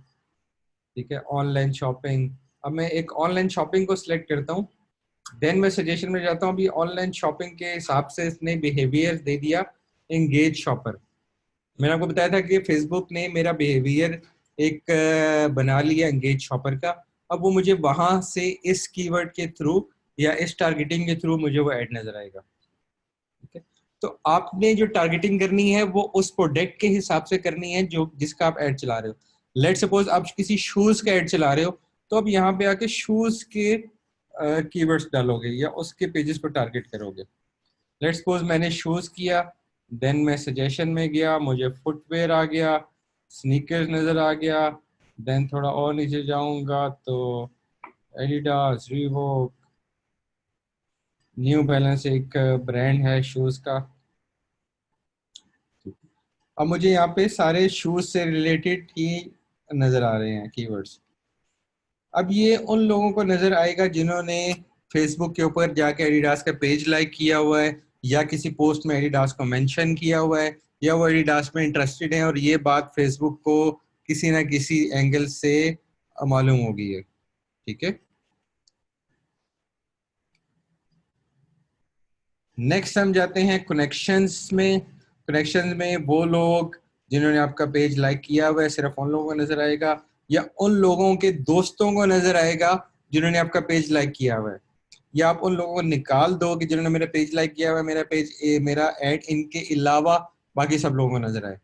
ठीक है, ऑनलाइन शॉपिंग। अब मैं एक ऑनलाइन शॉपिंग को सिलेक्ट करता हूँ, देन मैं सजेशन में जाता हूँ। अभी ऑनलाइन शॉपिंग के हिसाब से इसने बिहेवियर दे दिया एंगेज शॉपर। मैंने आपको बताया था कि फेसबुक ने मेरा बिहेवियर एक बना लिया एंगेज शॉपर का। अब वो मुझे वहां से इस कीवर्ड के थ्रू या इस टारगेटिंग के थ्रू मुझे वो ऐड नजर आएगा। ठीक है, तो आपने जो टारगेटिंग करनी है वो उस प्रोडक्ट के हिसाब से करनी है जो जिसका आप ऐड चला रहे हो। लेट सपोज आप किसी शूज का ऐड चला रहे हो, तो अब यहाँ पे आके शूज के कीवर्ड्स डालोगे या उसके पेजेस पर टारगेट करोगे। लेट्स सपोज मैंने शूज किया, देन मैं सजेशन में गया, मुझे फुटवेयर आ गया, स्नीकर्स नजर आ गया, देन थोड़ा और नीचे जाऊंगा तो एडिडास, रीबॉक, न्यू बैलेंस एक ब्रांड है शूज का। अब मुझे यहाँ पे सारे शूज से रिलेटेड ही नजर आ रहे हैं कीवर्ड्स। अब ये उन लोगों को नजर आएगा जिन्होंने फेसबुक के ऊपर जाके एडिडास का पेज लाइक किया हुआ है, या किसी पोस्ट में एडिडास को मेंशन किया हुआ है, या वो एडिडास में इंटरेस्टेड है और ये बात फेसबुक को किसी ना किसी एंगल से मालूम हो गई है। ठीक है, नेक्स्ट हम जाते हैं कनेक्शंस में। कनेक्शंस में वो लोग जिन्होंने आपका पेज लाइक किया हुआ है, सिर्फ उन लोगों को नजर आएगा, या उन लोगों के दोस्तों को नजर आएगा जिन्होंने आपका पेज लाइक किया हुआ है, या आप उन लोगों को निकाल दो कि जिन्होंने मेरा पेज लाइक किया हुआ है, मेरा पेज मेरा ऐड इनके अलावा बाकी सब लोगों को नजर आए।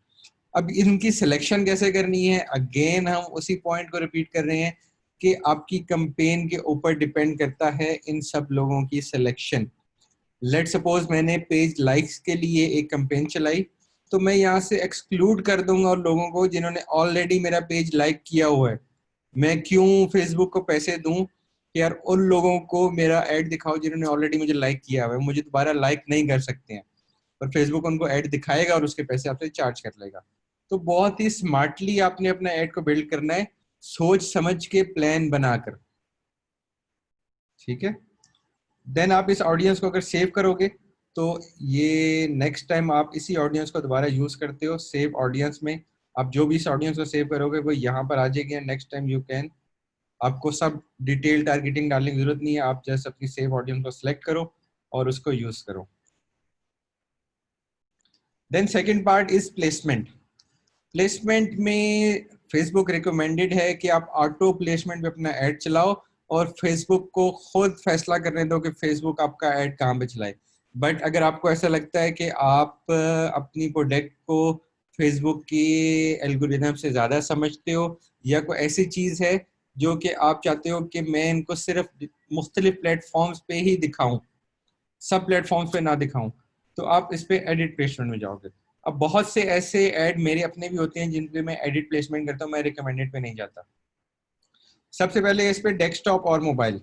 अब इनकी सिलेक्शन कैसे करनी है, अगेन हम उसी पॉइंट को रिपीट कर रहे हैं कि आपकी कैंपेन के ऊपर डिपेंड करता है इन सब लोगों की सिलेक्शन। लेट सपोज मैंने पेज लाइक्स के लिए एक कैंपेन चलाई, तो मैं यहाँ से एक्सक्लूड कर दूंगा और लोगों को जिन्होंने ऑलरेडी मेरा पेज लाइक किया हुआ है। मैं क्यों फेसबुक को पैसे दूं कि यार उन लोगों को मेरा ऐड दिखाओ जिन्होंने ऑलरेडी मुझे लाइक किया हुआ है, मुझे दोबारा लाइक नहीं कर सकते हैं, पर फेसबुक उनको ऐड दिखाएगा और उसके पैसे आपसे चार्ज कर लेगा। तो बहुत ही स्मार्टली आपने अपना ऐड को बिल्ड करना है, सोच समझ के प्लान बनाकर, ठीक है। देन आप इस ऑडियंस को अगर सेव करोगे तो ये नेक्स्ट टाइम आप इसी ऑडियंस को दोबारा यूज करते हो, सेव ऑडियंस में आप जो भी इस ऑडियंस को सेव करोगे वो यहाँ पर आ जाएगी। नेक्स्ट टाइम यू कैन, आपको सब डिटेल टारगेटिंग डालने की जरूरत नहीं है, आप जस्ट अपनी सेव ऑडियंस को सिलेक्ट करो और उसको यूज करो। Then second part is placement. Placement में फेसबुक रिकमेंडेड है कि आप ऑटो प्लेसमेंट पे अपना ऐड चलाओ और फेसबुक को खुद फैसला करने दो कि फेसबुक आपका ऐड कहाँ पे चलाए। बट अगर आपको ऐसा लगता है कि आप अपनी प्रोडक्ट को फेसबुक की एल्गोरिथम से ज़्यादा समझते हो, या कोई ऐसी चीज़ है जो कि आप चाहते हो कि मैं इनको सिर्फ मुख्तलिफ प्लेटफॉर्म्स पे ही दिखाऊं, सब प्लेटफॉर्म्स पे ना दिखाऊं, तो आप इस पे एडिट प्लेसमेंट में जाओगे। अब बहुत से ऐसे ऐड मेरे अपने भी होते हैं जिन पे मैं एडिट प्लेसमेंट करता हूँ, मैं रिकमेंडेड पे नहीं जाता। सबसे पहले इस पे डेस्कटॉप और मोबाइल।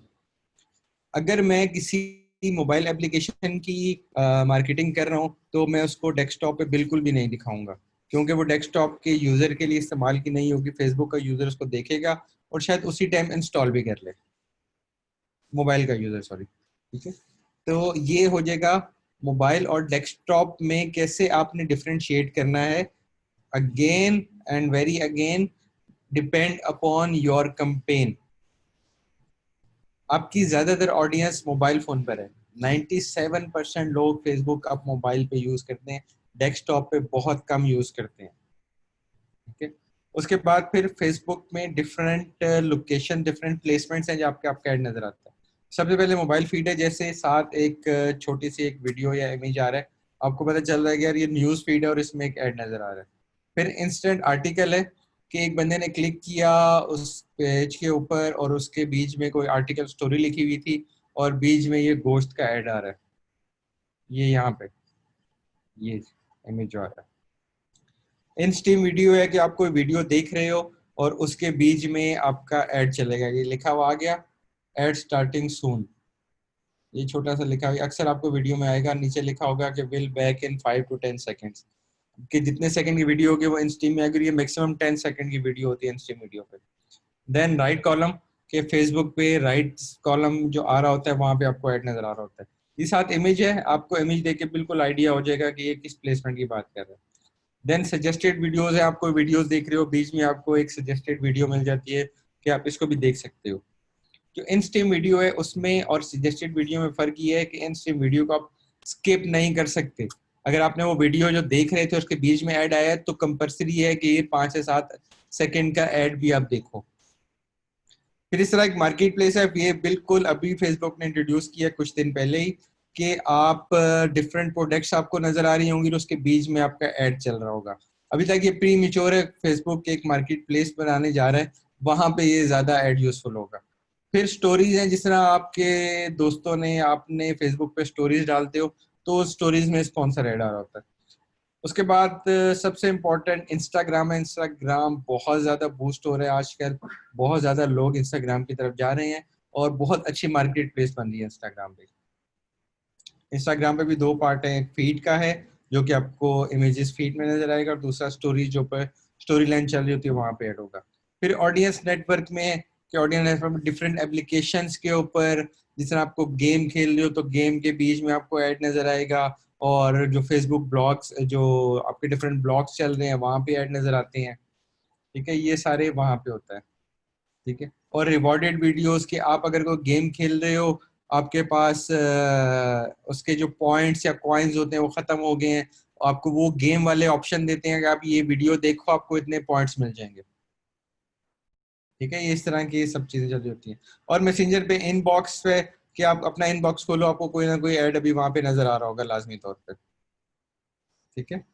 अगर मैं किसी मोबाइल एप्लीकेशन की मार्केटिंग कर रहा हूँ तो मैं उसको डेस्कटॉप पे बिल्कुल भी नहीं दिखाऊंगा, क्योंकि वो डेस्कटॉप के यूजर के लिए इस्तेमाल की नहीं होगी। फेसबुक का यूजर उसको देखेगा और शायद उसी टाइम इंस्टॉल भी कर ले, मोबाइल का यूजर, सॉरी, ठीक है। तो ये हो जाएगा मोबाइल और डेस्कटॉप में कैसे आपने डिफरेंशिएट करना है। Again and very again depend upon your campaign. आपकी ज्यादातर ऑडियंस मोबाइल फोन पर है, 97% लोग फेसबुक आप मोबाइल पे यूज करते हैं, डेस्कटॉप पे बहुत कम यूज करते हैं, ठीक है। उसके बाद फिर फेसबुक में डिफरेंट लोकेशन, डिफरेंट प्लेसमेंट्स हैं जहाँ पे आपका ऐड नजर आता है। सबसे पहले मोबाइल फीड है, जैसे साथ एक छोटी सी एक वीडियो या इमेज आ रहा है, आपको पता चल रहा है कि यार ये न्यूज फीड है और इसमें एक ऐड नजर आ रहा है। फिर इंस्टेंट आर्टिकल है कि एक बंदे ने क्लिक किया उस पेज के ऊपर और उसके बीच में कोई आर्टिकल स्टोरी लिखी हुई थी और बीच में ये गोश्त का ऐड आ रहा है, ये यहाँ पे ये इमेज जो आ रहा है। इन स्ट्रीम वीडियो है कि आप कोई वीडियो देख रहे हो और उसके बीच में आपका ऐड चलेगा, ये लिखा हुआ आ गया ऐड स्टार्टिंग सून, ये छोटा सा लिखा हुआ अक्सर आपको वीडियो में आएगा, नीचे लिखा होगा कि will back in 5 to 10 seconds, कि जितने सेकंड की वीडियो होगी वो इंस्ट्रीम में आएगी, ये मैक्सिमम 10 सेकंड की वीडियो होती है इंस्ट्रीम वीडियो पे। देन राइट कॉलम के फेसबुक पे राइट कॉलम जो आ रहा होता है वहां पे आपको ऐड नजर आ रहा होता है। ये साथ इमेज है, आपको इमेज देख के बिल्कुल आइडिया हो जाएगा कि ये किस प्लेसमेंट की बात कर रहे हैं। देन सजेस्टेड वीडियोस है, आपको वीडियोस देख रहे हो बीच में आपको एक सजेस्टेड वीडियो मिल जाती है कि आप इसको भी देख सकते हो। जो इन स्ट्रीम वीडियो है उसमें और सजेस्टेड वीडियो में फर्क ये है कि इन स्ट्रीम वीडियो को आप स्किप नहीं कर सकते। अगर आपने वो वीडियो जो देख रहे थे उसके बीच में ऐड आया है तो कंपलसरी है कि ये 5 से 7 सेकंड का ऐड भी आप देखो। फिर इस तरह एक मार्केट प्लेस है, ये बिल्कुल अभी फेसबुक ने इंट्रोड्यूस किया कुछ दिन पहले ही, कि आप डिफरेंट प्रोडक्ट्स आपको नजर आ रही होंगी और उसके बीच में आपका ऐड चल रहा होगा। अभी तक ये प्री मैच्योर है, फेसबुक एक मार्केट प्लेस बनाने जा रहा है, वहां पे ये ज्यादा ऐड यूजफुल होगा। फिर स्टोरीज हैं, जिस तरह आपके दोस्तों ने आपने फेसबुक पे स्टोरीज डालते हो तो स्टोरीज में स्पॉन्सर ऐड आ रहा होता है। उसके बाद सबसे इम्पोर्टेंट इंस्टाग्राम है। इंस्टाग्राम बहुत ज़्यादा बूस्ट हो रहा है आजकल, बहुत ज़्यादा लोग इंस्टाग्राम की तरफ जा रहे हैं और बहुत अच्छी मार्केट प्लेस बन रही है इंस्टाग्राम पे। इंस्टाग्राम पे भी 2 पार्ट है, एक फीड का है जो कि आपको इमेजेस फीड में नजर आएगा और दूसरा स्टोरीज जो पर स्टोरी लाइन चल रही होती है वहाँ पे ऐड होगा। फिर ऑडियंस नेटवर्क में कि ऑडियंस नेटवर्क में डिफरेंट एप्लीकेशंस के ऊपर, जिस तरह आपको गेम खेल रहे हो तो गेम के बीच में आपको ऐड नजर आएगा, और जो फेसबुक ब्लॉग्स जो आपके डिफरेंट ब्लॉग्स चल रहे हैं वहाँ पे ऐड नजर आते हैं, ठीक है। ये सारे वहाँ पे होता है, ठीक है। और रिवॉर्डेड वीडियोस के आप अगर कोई गेम खेल रहे हो, आपके पास उसके जो पॉइंट्स या कॉइन्स होते हैं वो खत्म हो गए हैं, आपको वो गेम वाले ऑप्शन देते हैं कि आप ये वीडियो देखो आपको इतने पॉइंट्स मिल जाएंगे, ठीक है। ये इस तरह की सब चीजें चल रही होती हैं। और मैसेंजर पे इनबॉक्स पे कि आप अपना इनबॉक्स खोलो, आपको कोई ना कोई ऐड अभी वहां पे नजर आ रहा होगा लाजमी तौर पर, ठीक है।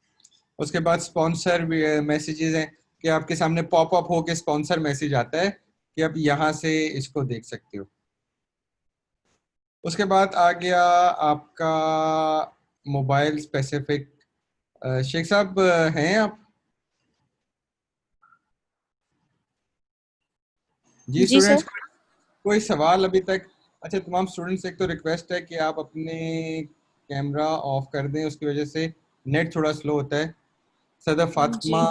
उसके बाद स्पॉन्सर मैसेजेस हैं कि आपके सामने पॉपअप हो के स्पॉन्सर मैसेज आता है कि आप यहाँ से इसको देख सकते हो। उसके बाद आ गया आपका मोबाइल स्पेसिफिक। शेख साहब हैं आप? जी जी सर। स्टूडेंट्स, कोई सवाल अभी तक? अच्छा, तमाम स्टूडेंट्स से एक तो रिक्वेस्ट है कि आप अपने कैमरा ऑफ कर दें, उसकी वजह से नेट थोड़ा स्लो होता है। सदफ जी फातिमा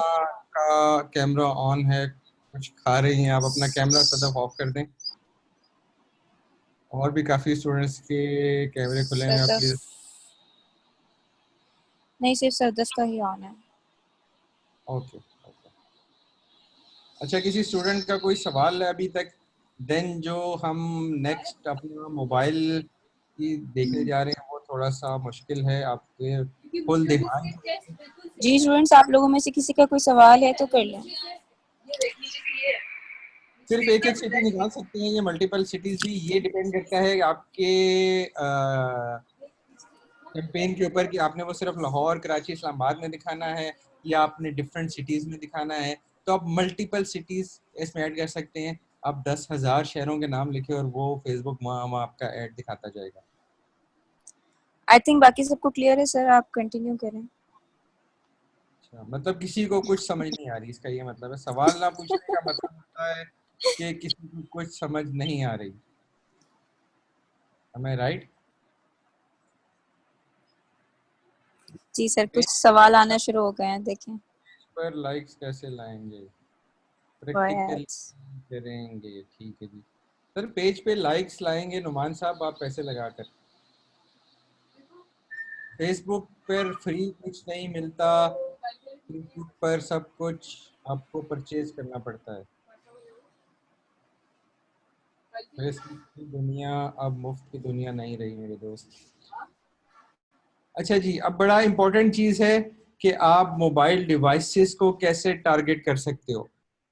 का कैमरा ऑन है, कुछ खा रही हैं, आप अपना कैमरा सदफ ऑफ कर दें। और भी काफ़ी स्टूडेंट्स के कैमरे खुले हैं, आप सदफ प्लीज़। नहीं, सिर्फ सदफ का ही ऑन है। Okay okay. अच्छा, किसी स्टूडेंट का कोई सवाल है अभी तक? देन जो हम नेक्स्ट अपना मोबाइल की देखने जा रहे हैं वो थोड़ा सा मुश्किल है, आपके फुल ध्यान। जी स्टूडेंट्स, आप लोगों में से किसी का कोई सवाल है तो कर लें। सिर्फ एक एक सिटी निकाल सकते हैं, ये मल्टीपल सिटीज भी, ये डिपेंड करता है आपके कैंपेन के ऊपर कि आपने वो सिर्फ लाहौर, कराची, इस्लामाबाद में दिखाना है या आपने डिफरेंट सिटीज में दिखाना है। तो आप मल्टीपल सिटीज इसमें ऐड कर सकते हैं। आप 10,000 शहरों के नाम लिखे और वो फेसबुक वहाँ आपका ऐड दिखाता जाएगा। आई थिंक बाकी सबको क्लियर है सर, आप कंटिन्यू करें। अच्छा, मतलब किसी को कुछ समझ नहीं आ रही, इसका ये मतलब है? सवाल ना पूछने का मतलब होता है कि किसी को कुछ समझ नहीं आ रही। Am I right? जी सर, कुछ सवाल आना शुरू हो गए हैं, देखें। पर लाइक्स कैसे लाएंगे? Practical Right. करेंगे, ठीक है जी। सर पेज पे लाइक्स लाएंगे नुमान साहब आप पैसे लगाकर। फेसबुक पर फ्री कुछ नहीं मिलता, फेसबुक पर सब कुछ आपको परचेज करना पड़ता है। फेसबुक की दुनिया अब मुफ्त की दुनिया नहीं रही मेरे दोस्त। अच्छा जी, अब बड़ा इम्पोर्टेंट चीज़ है कि आप मोबाइल डिवाइसेस को कैसे टारगेट कर सकते हो।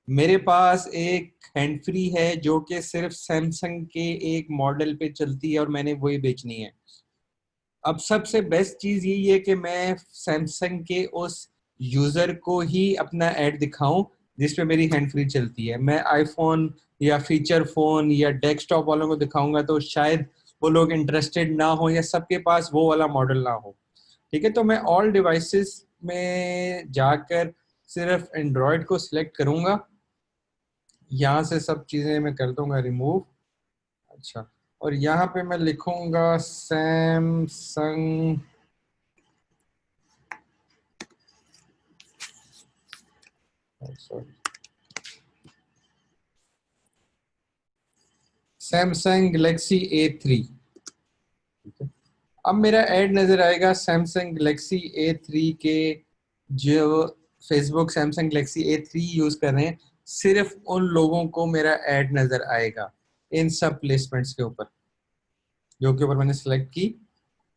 मेरे पास एक हैंड फ्री है जो कि सिर्फ सैमसंग के एक मॉडल पे चलती है और मैंने वही बेचनी है। अब सबसे बेस्ट चीज़ यही है कि मैं सैमसंग के उस यूज़र को ही अपना ऐड दिखाऊं जिसपे मेरी हैंड फ्री चलती है। मैं आईफोन या फीचर फ़ोन या डेस्कटॉप वालों को दिखाऊंगा तो शायद वो लोग इंटरेस्टेड ना हो या सबके पास वो वाला मॉडल ना हो। ठीक है, तो मैं ऑल डिवाइसेस में जाकर सिर्फ एंड्रॉयड को सिलेक्ट करूंगा, यहाँ से सब चीज़ें मैं कर दूंगा रिमूव। अच्छा, और यहाँ पे मैं लिखूंगा सैमसंग सैमसंग गैलेक्सी A3। ठीक है, अब मेरा ऐड नजर आएगा सैमसंग गैलेक्सी A3 के। जो Facebook Samsung Galaxy A3 use कर रहे हैं, सिर्फ उन लोगों को मेरा ऐड नजर आएगा इन सब प्लेसमेंट्स के ऊपर जो के ऊपर मैंने सेलेक्ट की।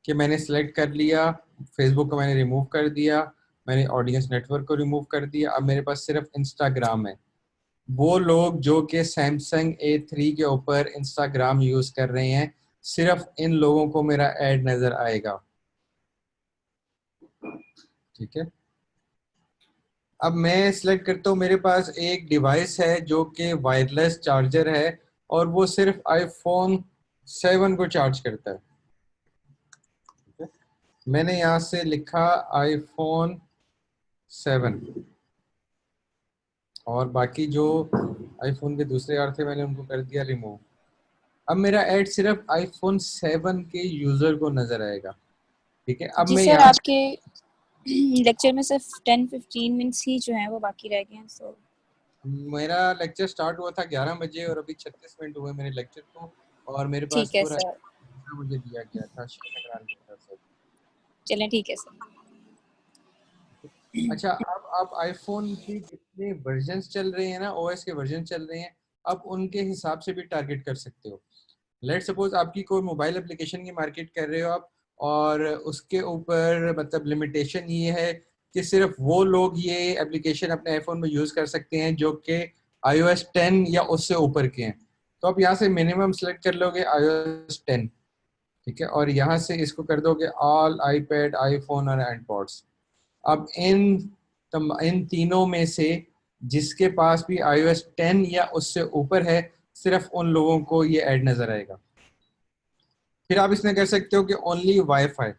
कि मैंने सेलेक्ट कर लिया, फेसबुक को मैंने रिमूव कर दिया, मैंने ऑडियंस नेटवर्क को रिमूव कर दिया, अब मेरे पास सिर्फ इंस्टाग्राम है। वो लोग जो कि सैमसंग A3 के ऊपर इंस्टाग्राम यूज कर रहे हैं, सिर्फ इन लोगों को मेरा ऐड नजर आएगा। ठीक है, अब मैं सिलेक्ट करता हूँ, मेरे पास एक डिवाइस है जो कि वायरलेस चार्जर है और वो सिर्फ आईफोन 7 को चार्ज करता है। ठीक है? मैंने यहाँ से लिखा आईफोन 7 और बाकी जो आईफोन के दूसरे यार थे मैंने उनको कर दिया रिमूव। अब मेरा ऐड सिर्फ आईफोन 7 के यूजर को नजर आएगा। ठीक है, अब जी मैं सर, यहाँ आपके लेक्चर में सिर्फ 10-15 मिनट्स ही जो हैं वो बाकी रह गए हैं, सो मेरा लेक्चर स्टार्ट हुआ था 11 बजे और अभी 36 मिनट हुए मेरे लेक्चर को, और मेरे पास ठीक है पूरा सर। मुझे दिया गया था शेख अकरार की तरफ से। चलें, ठीक है सर। अच्छा, अब आप आईफोन की जितने वर्जन्स चल रहे हैं ना, ओएस के वर्जन चल रहे हैं, अब उनके हिसाब से भी टारगेट कर सकते हो। लेट सपोज आपकी कोई मोबाइल एप्लीकेशन की मार्केट कर रहे हो आप, और उसके ऊपर मतलब लिमिटेशन ये है कि सिर्फ वो लोग ये एप्लीकेशन अपने आईफोन में यूज़ कर सकते हैं जो कि iOS 10 या उससे ऊपर के हैं। तो आप यहाँ से मिनिमम सेलेक्ट कर लोगे iOS 10। ठीक है, और यहाँ से इसको कर दोगे ऑल आईपैड, आईफोन और एंड्रॉइड्स। अब इन तीनों में से जिसके पास भी iOS 10 या उससे ऊपर है, सिर्फ उन लोगों को ये ऐड नजर आएगा। फिर आप इसमें कर सकते हो कि ओनली वाईफाई।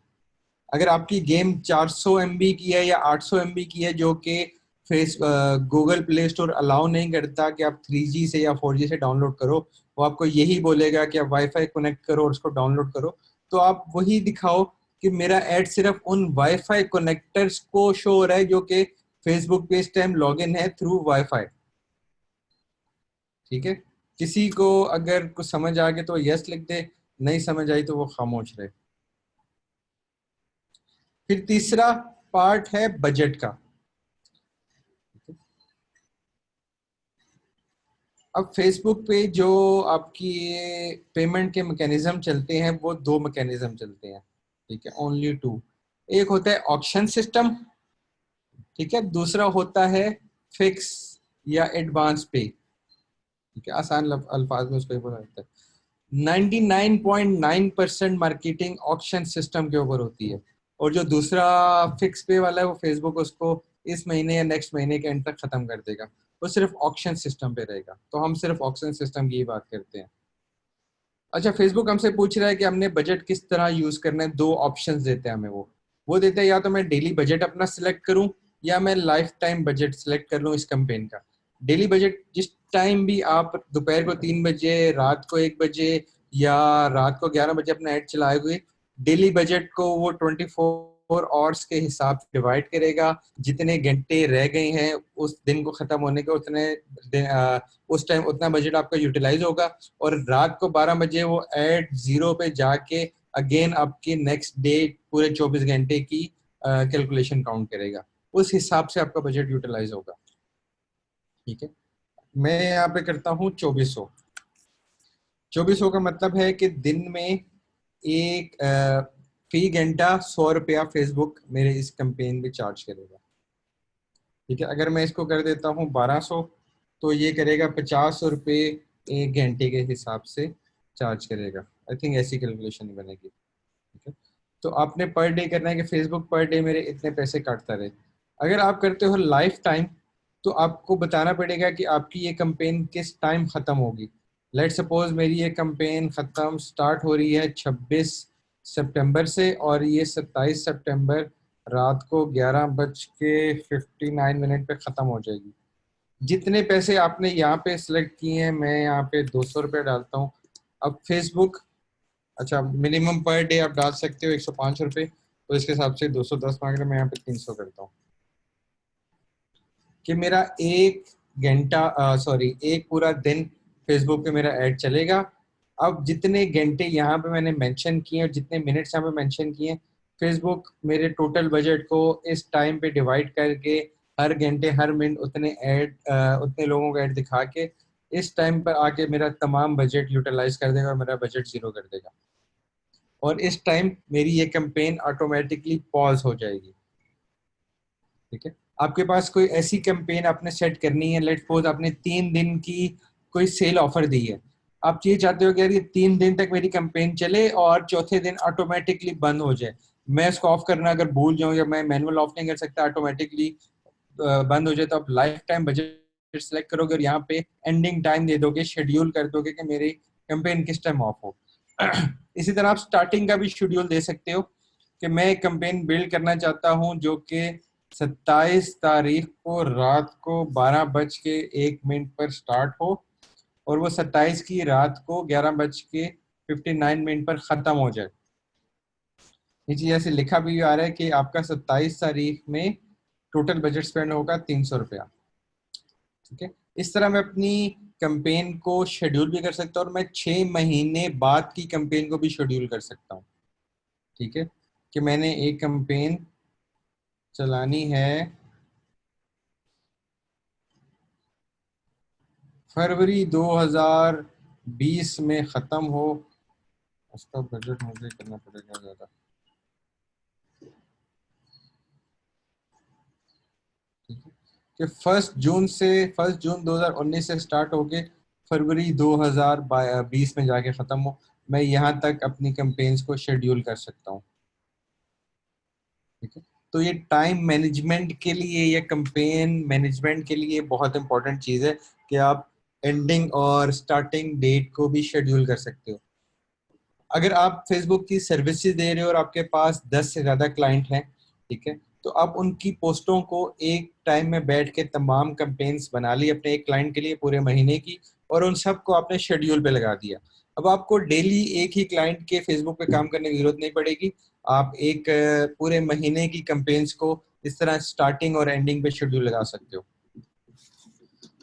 अगर आपकी गेम 400 MB की है या 800 MB की है, जो कि गूगल प्ले स्टोर अलाउ नहीं करता कि आप 3G से या 4G से डाउनलोड करो, वो आपको यही बोलेगा कि आप वाईफाई कनेक्ट करो और उसको डाउनलोड करो, तो आप वही दिखाओ कि मेरा ऐड सिर्फ उन वाईफाई कनेक्टर्स को शो हो रहा है जो कि फेसबुक पे इस टाइम लॉगिन है थ्रू वाईफाई। ठीक है, किसी को अगर कुछ समझ आ गया तो यस लिख दे, नहीं समझ आई तो वो खामोश रहे। फिर तीसरा पार्ट है बजट का। अब फेसबुक पे जो आपकी पेमेंट के मैकेनिज्म चलते हैं वो दो मैकेनिज्म चलते हैं, ठीक है, ओनली टू। एक होता है ऑक्शन सिस्टम, ठीक है, दूसरा होता है फिक्स या एडवांस पे, ठीक है, आसान अल्फाज में उसको ही बोला जाता है। 99.9% मार्केटिंग ऑक्शन सिस्टम के ऊपर होती है, और जो दूसरा फिक्स पे वाला है वो फेसबुक उसको इस महीने या नेक्स्ट महीने के एंड तक खत्म कर देगा, वो सिर्फ ऑक्शन सिस्टम पे रहेगा। तो हम सिर्फ ऑक्शन सिस्टम की ही बात करते हैं। अच्छा, फेसबुक हमसे पूछ रहा है कि हमने बजट किस तरह यूज करना है। दो ऑप्शंस देते हैं हमें, वो देते हैं या तो मैं डेली बजट अपना सिलेक्ट करूं या मैं लाइफ टाइम बजट सिलेक्ट कर लूं इस कैंपेन का। डेली बजट जिस टाइम भी आप दोपहर को 3 बजे, रात को 1 बजे या रात को 11 बजे अपना ऐड चलाए हुए, डेली बजट को वो 24 आवर्स के हिसाब से डिवाइड करेगा। जितने घंटे रह गए हैं उस दिन को खत्म होने के, उस टाइम उतना बजट आपका यूटिलाइज होगा, और रात को 12 बजे वो एड जीरो पे जाके अगेन आपके नेक्स्ट डे पूरे 24 घंटे की कैलकुलेशन काउंट करेगा। उस हिसाब से आपका बजट यूटिलाइज होगा। ठीक है, मैं यहाँ पे करता हूँ 2400। 2400 का मतलब है कि दिन में एक फी घंटा 100 रुपया फेसबुक मेरे इस कैंपेन में चार्ज करेगा। ठीक है, अगर मैं इसको कर देता हूँ 1200, तो ये करेगा 50 रुपये 1 घंटे के हिसाब से चार्ज करेगा। आई थिंक ऐसी कैलकुलेशन बनेगी। ठीक है, तो आपने पर डे करना है कि फेसबुक पर डे मेरे इतने पैसे काटता रहे। अगर आप करते हो लाइफ टाइम, तो आपको बताना पड़ेगा कि आपकी ये कैंपेन किस टाइम ख़त्म होगी। लेट सपोज मेरी ये कैंपेन ख़त्म स्टार्ट हो रही है 26 सितंबर से, और ये 27 सितंबर रात को 11:59 पे ख़त्म हो जाएगी। जितने पैसे आपने यहाँ पे सिलेक्ट किए हैं, मैं यहाँ पे 200 रुपये डालता हूँ। अब फेसबुक, अच्छा, मिनिमम पर डे आप डाल सकते हो 105 रुपये, तो इसके हिसाब से 210 मांग रहे, मैं यहाँ पे 300 करता हूँ कि मेरा एक पूरा दिन फेसबुक पे मेरा ऐड चलेगा। अब जितने घंटे यहाँ पे मैंने मेंशन किए और जितने मिनट्स यहाँ पे मेंशन किए, फेसबुक मेरे टोटल बजट को इस टाइम पे डिवाइड करके हर घंटे हर मिनट उतने लोगों को ऐड दिखा के इस टाइम पर आके मेरा तमाम बजट यूटिलाइज कर देगा और मेरा बजट जीरो कर देगा, और इस टाइम मेरी ये कैंपेन ऑटोमेटिकली पॉज हो जाएगी। ठीक है, आपके पास कोई ऐसी कैंपेन आपने सेट करनी है, लेट्स सपोज आपने 3 दिन की कोई सेल ऑफर दी है, आप ये चाहते हो कि यार ये 3 दिन तक मेरी कैंपेन चले और चौथे दिन ऑटोमेटिकली बंद हो जाए। मैं इसको ऑफ करना अगर भूल जाऊं या मैं मैनुअल ऑफ नहीं कर सकता, ऑटोमेटिकली बंद हो जाए, तो आप लाइफ टाइम बजट सेलेक्ट करोगे और यहाँ पे एंडिंग टाइम दे दोगे, शेड्यूल कर दोगे कि मेरी कैंपेन किस टाइम ऑफ हो। इसी तरह आप स्टार्टिंग का भी शेड्यूल दे सकते हो कि मैं एक कैंपेन बिल्ड करना चाहता हूं जो कि 27 तारीख को रात को 12:01 पर स्टार्ट हो और वो 27 की रात को 11:59 पर खत्म हो जाए। नीचे जैसे लिखा भी आ रहा है कि आपका 27 तारीख में टोटल बजट स्पेंड होगा 300 रुपया। ठीक है, इस तरह मैं अपनी कैंपेन को शेड्यूल भी कर सकता हूँ और मैं 6 महीने बाद की कैंपेन को भी शेड्यूल कर सकता हूँ। ठीक है, कि मैंने एक कैंपेन चलानी है फरवरी 2020 में ख़त्म हो, उसका बजट मुझे करना पड़ेगा ज़्यादा। ठीक है, कि 1 जून 2019 से स्टार्ट होके फरवरी 2020 में जाके ख़त्म हो, मैं यहाँ तक अपनी कैंपेन्स को शेड्यूल कर सकता हूँ। ठीक है, तो ये टाइम मैनेजमेंट के लिए या कैंपेन मैनेजमेंट के लिए बहुत इंपॉर्टेंट चीज़ है कि आप एंडिंग और स्टार्टिंग डेट को भी शेड्यूल कर सकते हो। अगर आप फेसबुक की सर्विसेज दे रहे हो और आपके पास 10 से ज़्यादा क्लाइंट हैं, ठीक है, तो आप उनकी पोस्टों को एक टाइम में बैठ के तमाम कैंपेन्स बना ली अपने एक क्लाइंट के लिए पूरे महीने की, और उन सबको आपने शेड्यूल पे लगा दिया। अब आपको डेली एक ही क्लाइंट के फेसबुक पे काम करने की जरूरत नहीं पड़ेगी। आप एक पूरे महीने की कैंपेन्स को इस तरह स्टार्टिंग और एंडिंग पे शेड्यूल लगा सकते हो।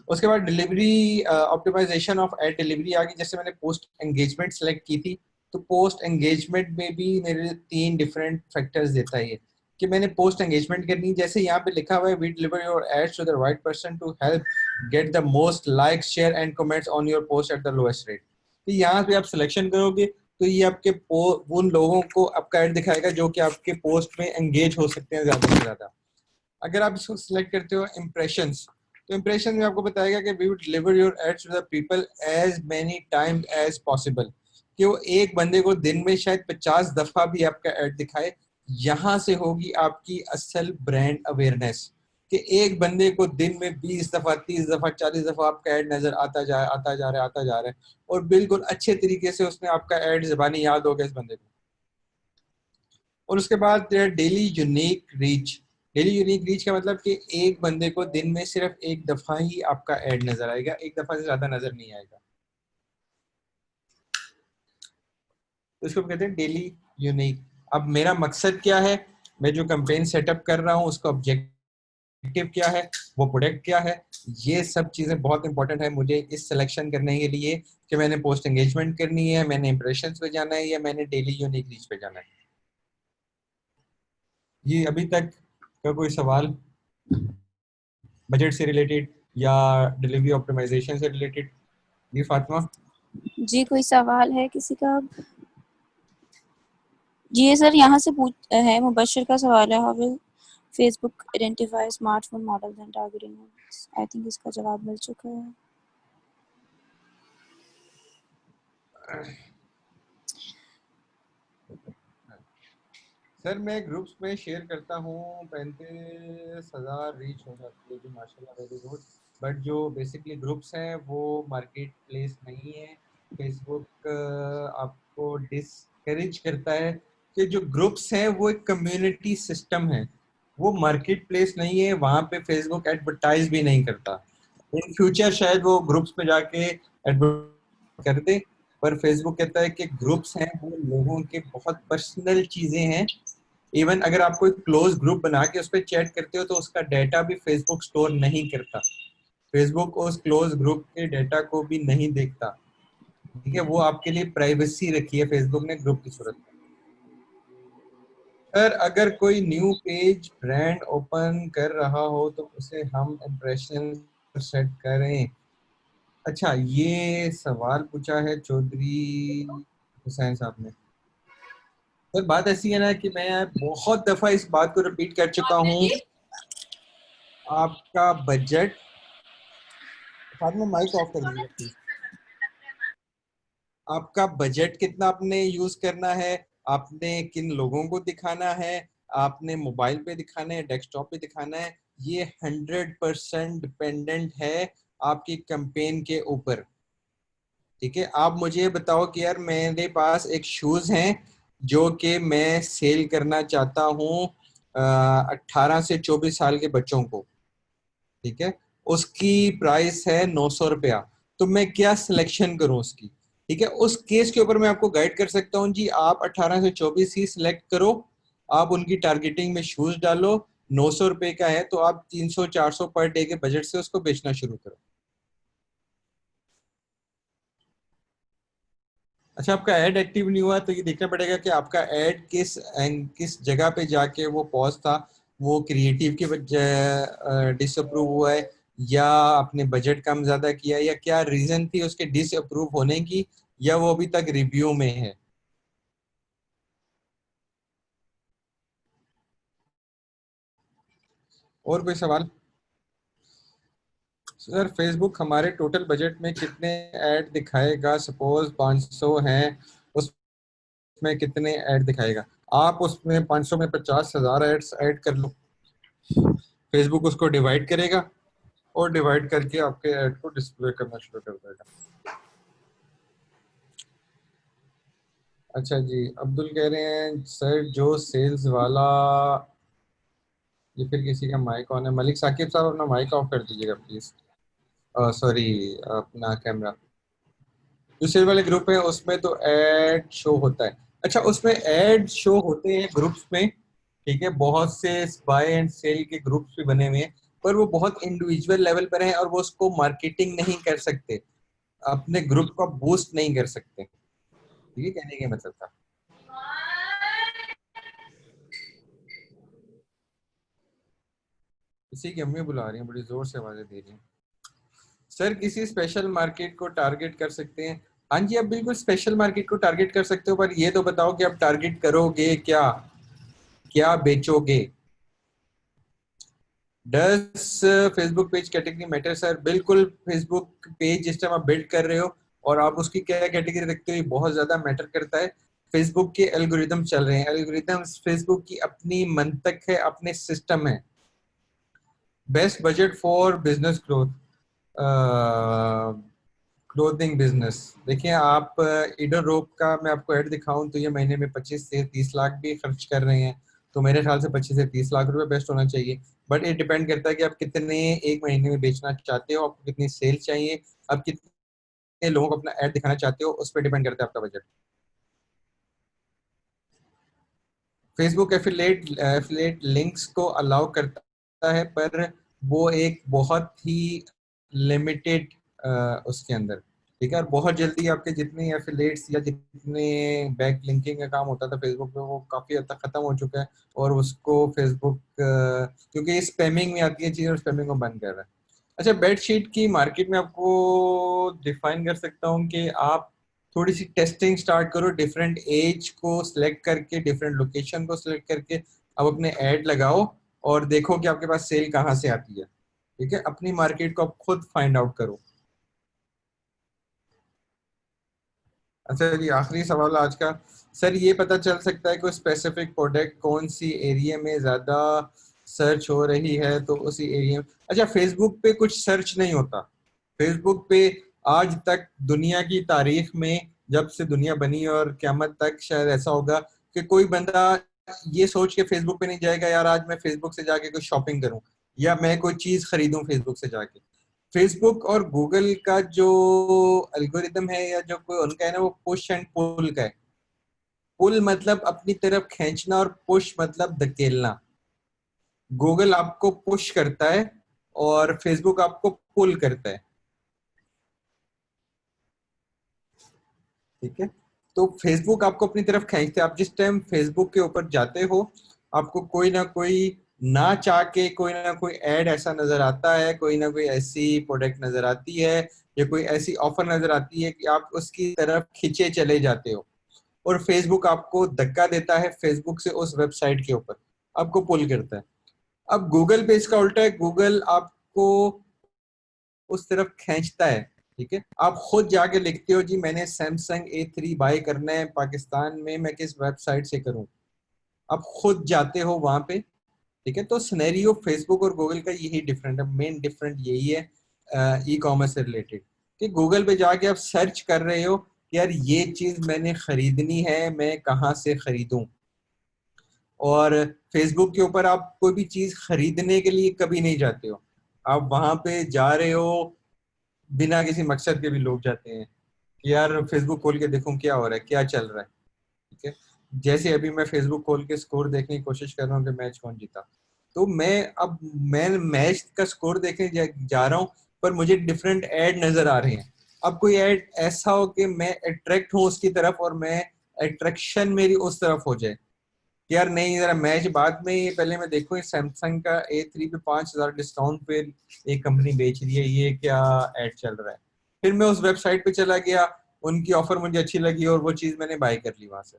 उसके बाद delivery optimisation of ad delivery आ गई। जैसे मैंने पोस्ट एंगेजमेंट सेलेक्ट की थी, तो पोस्ट एंगेजमेंट में भी मेरे 3 डिफरेंट फैक्टर्स देता है ये कि मैंने पोस्ट एंगेजमेंट करनी। जैसे यहाँ पे लिखा हुआ है, we deliver your ads to the right person to help get the most likes share and comments on your post at the lowest rate. तो यहाँ पे आप सिलेक्शन करोगे तो ये आपके उन लोगों को आपका एड दिखाएगा जो कि आपके पोस्ट में एंगेज हो सकते हैं ज़्यादा से ज़्यादा। अगर आप इसको सिलेक्ट करते हो इम्प्रेशंस, तो इम्प्रेशन में आपको बताएगा कि we would deliver your ads to the people as many time as possible, कि वो एक बंदे को दिन में शायद 50 दफा भी आपका एड दिखाए। यहाँ से होगी आपकी असल ब्रांड अवेयरनेस कि एक बंदे को दिन में 20 दफा, 30 दफा, 40 दफा आपका एड नजर आता जा रहा है और बिल्कुल अच्छे तरीके से उसने आपका एड ज़बानी याद हो गया इस बंदे को। और उसके बाद daily unique reach. Daily unique reach का मतलब कि एक बंदे को दिन में सिर्फ एक दफा ही आपका ऐड नजर आएगा, एक दफा से ज्यादा नजर नहीं आएगा। तो इसको कहते हैं डेली यूनिक। अब मेरा मकसद क्या है, मैं जो कैंपेन सेटअप कर रहा हूँ उसका ऑब्जेक्टिव क्या है, वो प्रोडक्ट क्या है, ये सब चीजें बहुत इंपॉर्टेंट है मुझे इस सिलेक्शन करने के लिए कि मैंने पोस्ट एंगेजमेंट करनी है, मैंने इंप्रेशंस पे जाना है या मैंने डेली यूनिक रीच पे जाना है। ये अभी तक का कोई सवाल बजट से रिलेटेड या डिलीवरी ऑप्टिमाइजेशन से रिलेटेड? जी फातिमा। जी कोई सवाल है किसी का? जी सर, यहाँ से पूछ है, मुबशर का सवाल है, how will Facebook identify smartphone models and targeting? I think इसका जवाब मिल चुका है। सर मैं ग्रुप्स में शेयर करता हूँ, 35,000 रीच हो जाती है जी, माशाल्लाह वेरी गुड। बट जो बेसिकली ग्रुप्स हैं वो मार्केट प्लेस नहीं है। फेसबुक आपको डिस्करेज करता है कि जो ग्रुप्स हैं वो एक कम्युनिटी सिस्टम है, वो मार्केट प्लेस नहीं है। वहाँ पे फेसबुक एडवर्टाइज भी नहीं करता। इन फ्यूचर शायद वो ग्रुप्स में जाके एडवर्टाइज कर दे, पर फेसबुक कहता है कि ग्रुप्स हैं वो लोगों के बहुत पर्सनल चीजें हैं। इवन अगर आप कोई क्लोज ग्रुप बना के उस पर चैट करते हो तो उसका डाटा भी फेसबुक स्टोर नहीं करता। फेसबुक उस क्लोज ग्रुप के डाटा को भी नहीं देखता, ठीक है। वो आपके लिए प्राइवेसी रखी है फेसबुक ने ग्रुप की सूरत में। सर अगर कोई न्यू पेज ब्रांड ओपन कर रहा हो तो उसे हम इम्प्रेशन सेट करें? अच्छा, ये सवाल पूछा है चौधरी हुसैन साहब ने। सर बात ऐसी है ना कि मैं बहुत दफा इस बात को रिपीट कर चुका हूँ, आपका बजट, साथ में माइक ऑफ कर दीजिए प्लीज। आपका बजट कितना आपने यूज करना है, आपने किन लोगों को दिखाना है, आपने मोबाइल पे दिखाना है, डेस्कटॉप पे दिखाना है, ये 100% डिपेंडेंट है आपकी कैंपेन के ऊपर, ठीक है। आप मुझे बताओ कि यार मेरे पास एक शूज हैं जो कि मैं सेल करना चाहता हूँ 18 से 24 साल के बच्चों को, ठीक है। उसकी प्राइस है 900 रुपया। तो मैं क्या सिलेक्शन करूं उसकी, ठीक है। उस केस के ऊपर मैं आपको गाइड कर सकता हूं जी, आप 18 से 24 ही सिलेक्ट करो, आप उनकी टारगेटिंग में शूज डालो, 900 रुपए का है तो आप 300-400 पर डे के बजट से उसको बेचना शुरू करो। अच्छा, आपका ऐड एक्टिव नहीं हुआ तो ये देखना पड़ेगा कि आपका ऐड किस जगह पे जाके वो पॉज था, वो क्रिएटिव की वजह डिसअप्रूव हुआ है या आपने बजट कम ज्यादा किया या क्या रीजन थी उसके डिसअप्रूव होने की, या वो अभी तक रिव्यू में है। और कोई सवाल? सर फेसबुक हमारे टोटल बजट में कितने ऐड दिखाएगा? सपोज 500 हैं, उसमें कितने ऐड दिखाएगा? आप उसमें 500 में 50,000 एड्स ऐड कर लो, फेसबुक उसको डिवाइड करेगा और डिवाइड करके आपके ऐड को डिस्प्ले करना शुरू कर देगा। अच्छा जी, अब्दुल कह रहे हैं सर जो सेल्स वाला, ये फिर किसी का माइक ऑन है। मलिक साकिब साहब अपना माइक ऑफ कर दीजिएगा प्लीज, सॉरी अपना कैमरा। जो सेल वाले ग्रुप है उसमें तो ऐड शो होता है। अच्छा, उसमें ऐड शो होते हैं ग्रुप्स में, ठीक है, बहुत से बाय एंड सेल के ग्रुप्स भी बने हुए हैं, पर वो बहुत इंडिविजुअल लेवल पर हैं और वो उसको मार्केटिंग नहीं कर सकते, अपने ग्रुप को बूस्ट नहीं कर सकते। ठीक है, कहने का मतलब था। किसी की अम्मी बुला रही हैं, बड़ी जोर से आवाजें दे रही हैं। सर किसी स्पेशल मार्केट को टारगेट कर सकते हैं? हाँ जी, आप बिल्कुल स्पेशल मार्केट को टारगेट कर सकते हो, पर ये तो बताओ कि आप टारगेट करोगे क्या, क्या बेचोगे। Does Facebook page category matter? Sir बिल्कुल, फेसबुक पेज जिस टाइम आप बिल्ड कर रहे हो और आप उसकी क्या कैटेगरी रखते हो ये बहुत ज्यादा मैटर करता है। फेसबुक के एल्गोरिदम चल रहे हैं, एल्गोरिदम फेसबुक की अपनी मंतक है, अपने सिस्टम है। Best budget for business growth, clothing business. देखिए आप ईडर रोप का मैं आपको ऐड दिखाऊं तो ये महीने में 25 से 30 लाख भी खर्च कर रहे हैं, तो मेरे ख्याल से 25 से 30 लाख रुपए बेस्ट होना चाहिए। बट ये डिपेंड करता है कि आप कितने एक महीने में बेचना चाहते हो, आपको कितनी सेल चाहिए, आप कितने लोगों को अपना ऐड दिखाना चाहते हो, उस पर डिपेंड करता है आपका बजट। फेसबुक एफिलेट लिंक्स को अलाउ करता है, पर वो एक बहुत ही लिमिटेड उसके अंदर, ठीक है। और बहुत जल्दी आपके जितने एफिलेट्स या जितने बैक लिंकिंग का काम होता था फेसबुक पे, वो काफी हद तक खत्म हो चुका है, और उसको फेसबुक क्योंकि स्पैमिंग में आती है चीज और स्पैमिंग को बंद कर रहा है। अच्छा, बेडशीट की मार्केट में आपको डिफाइन कर सकता हूँ कि आप थोड़ी सी टेस्टिंग स्टार्ट करो, डिफरेंट एज को सिलेक्ट करके, डिफरेंट लोकेशन को सिलेक्ट करके आप अपने ऐड लगाओ और देखो कि आपके पास सेल कहाँ से आती है। ठीक है, अपनी मार्केट को आप खुद फाइंड आउट करो। अच्छा जी, आखिरी सवाल आज का। सर ये पता चल सकता है कोई स्पेसिफिक प्रोडक्ट कौन सी एरिया में ज्यादा सर्च हो रही है तो उसी एरिया में। अच्छा, फेसबुक पे कुछ सर्च नहीं होता। फेसबुक पे आज तक दुनिया की तारीख में, जब से दुनिया बनी और क्यामत तक शायद ऐसा होगा कि कोई बंदा ये सोच के फेसबुक पे नहीं जाएगा यार आज मैं फेसबुक से जाके कोई शॉपिंग करूं या मैं कोई चीज खरीदूं फेसबुक से जाके। फेसबुक और गूगल का जो एल्गोरिदम है या जो कोई उनका है ना, वो पुश एंड पुल का है। पुल मतलब अपनी तरफ खींचना और पुश मतलब धकेलना। गूगल आपको पुश करता है और फेसबुक आपको पुल करता है, ठीक है। तो फेसबुक आपको अपनी तरफ खींचते हैं। आप जिस टाइम फेसबुक के ऊपर जाते हो आपको कोई ना चाह के कोई ना कोई ऐड ऐसा नजर आता है, कोई ना कोई ऐसी प्रोडक्ट नजर आती है या कोई ऐसी ऑफर नजर आती है कि आप उसकी तरफ खींचे चले जाते हो और फेसबुक आपको धक्का देता है फेसबुक से उस वेबसाइट के ऊपर, आपको पुल करता है। अब गूगल पे इसका उल्टा है, गूगल आपको उस तरफ खींचता है, ठीक है। आप खुद जाके लिखते हो जी मैंने सैमसंग A3 बाय करना है पाकिस्तान में, मैं किस वेबसाइट से करूं। आप खुद जाते हो वहां पे, ठीक है। तो सिनेरियो फेसबुक और गूगल का यही डिफरेंट है, मेन डिफरेंट यही है ई कॉमर्स से रिलेटेड, कि गूगल पे जाके आप सर्च कर रहे हो कि यार ये चीज मैंने खरीदनी है, मैं कहाँ से खरीदूं। और फेसबुक के ऊपर आप कोई भी चीज खरीदने के लिए कभी नहीं जाते हो, आप वहां पे जा रहे हो बिना किसी मकसद के भी लोग जाते हैं कि यार फेसबुक खोल के देखूं क्या हो रहा है, क्या चल रहा है, ठीक है। जैसे अभी मैं फेसबुक खोल के स्कोर देखने की कोशिश कर रहा हूँ कि मैच कौन जीता, तो मैं मैच का स्कोर देखने जा रहा हूँ, पर मुझे डिफरेंट ऐड नजर आ रहे हैं। अब कोई ऐड ऐसा हो कि मैं अट्रैक्ट हूँ उसकी तरफ और मैं अट्रैक्शन मेरी उस तरफ हो जाए कि यार नहीं जरा मैच बाद में, ये पहले मैं देखूं सैमसंग का A3 पे 5,000 डिस्काउंट पे एक कंपनी बेच रही है, ये क्या ऐड चल रहा है। फिर मैं उस वेबसाइट पे चला गया, उनकी ऑफर मुझे अच्छी लगी और वो चीज मैंने बाय कर ली वहां से।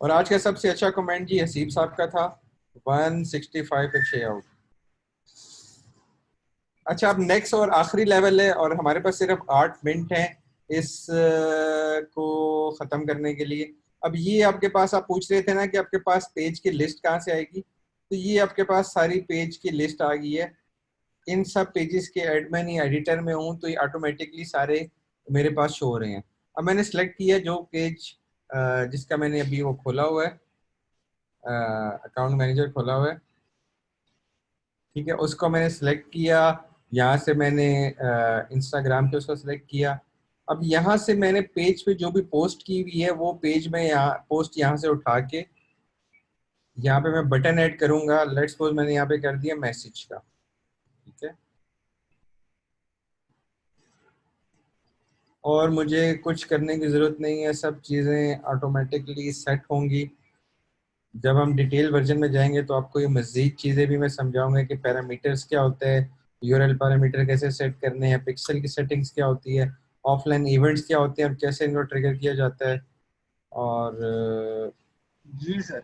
और आज का सबसे अच्छा कमेंट जी हसीब साहब का था, 165 पे 6 आउट। अच्छा, अब नेक्स्ट और आखिरी लेवल है और हमारे पास सिर्फ 8 मिनट है इस को खत्म करने के लिए। अब ये आपके पास, आप पूछ रहे थे ना कि आपके पास पेज की लिस्ट कहाँ से आएगी, तो ये आपके पास सारी पेज की लिस्ट आ गई है। इन सब पेजेस के एडमिन या एडिटर में हूँ तो ये ऑटोमेटिकली सारे मेरे पास शो हो रहे हैं। अब मैंने सेलेक्ट किया जो पेज जिसका मैंने अभी वो खोला हुआ है, अकाउंट मैनेजर खोला हुआ है, ठीक है, उसको मैंने सेलेक्ट किया। यहाँ से मैंने इंस्टाग्राम पे उसको सेलेक्ट किया। अब यहाँ से मैंने पेज पे जो भी पोस्ट की हुई है वो पेज में यहाँ पोस्ट यहाँ से उठा के यहाँ पे मैं बटन ऐड करूंगा। लेट्स सपोज मैंने यहाँ पे कर दिया मैसेज का, ठीक है, और मुझे कुछ करने की ज़रूरत नहीं है, सब चीज़ें ऑटोमेटिकली सेट होंगी। जब हम डिटेल वर्जन में जाएंगे तो आपको ये मज़ीद चीज़ें भी मैं समझाऊंगा कि पैरामीटर्स क्या होते हैं, यूआरएल पैरामीटर कैसे सेट करने हैं, पिक्सल की सेटिंग्स क्या होती है, ऑफलाइन इवेंट्स क्या होते हैं और कैसे इनको ट्रिगर किया जाता है। और जी सर।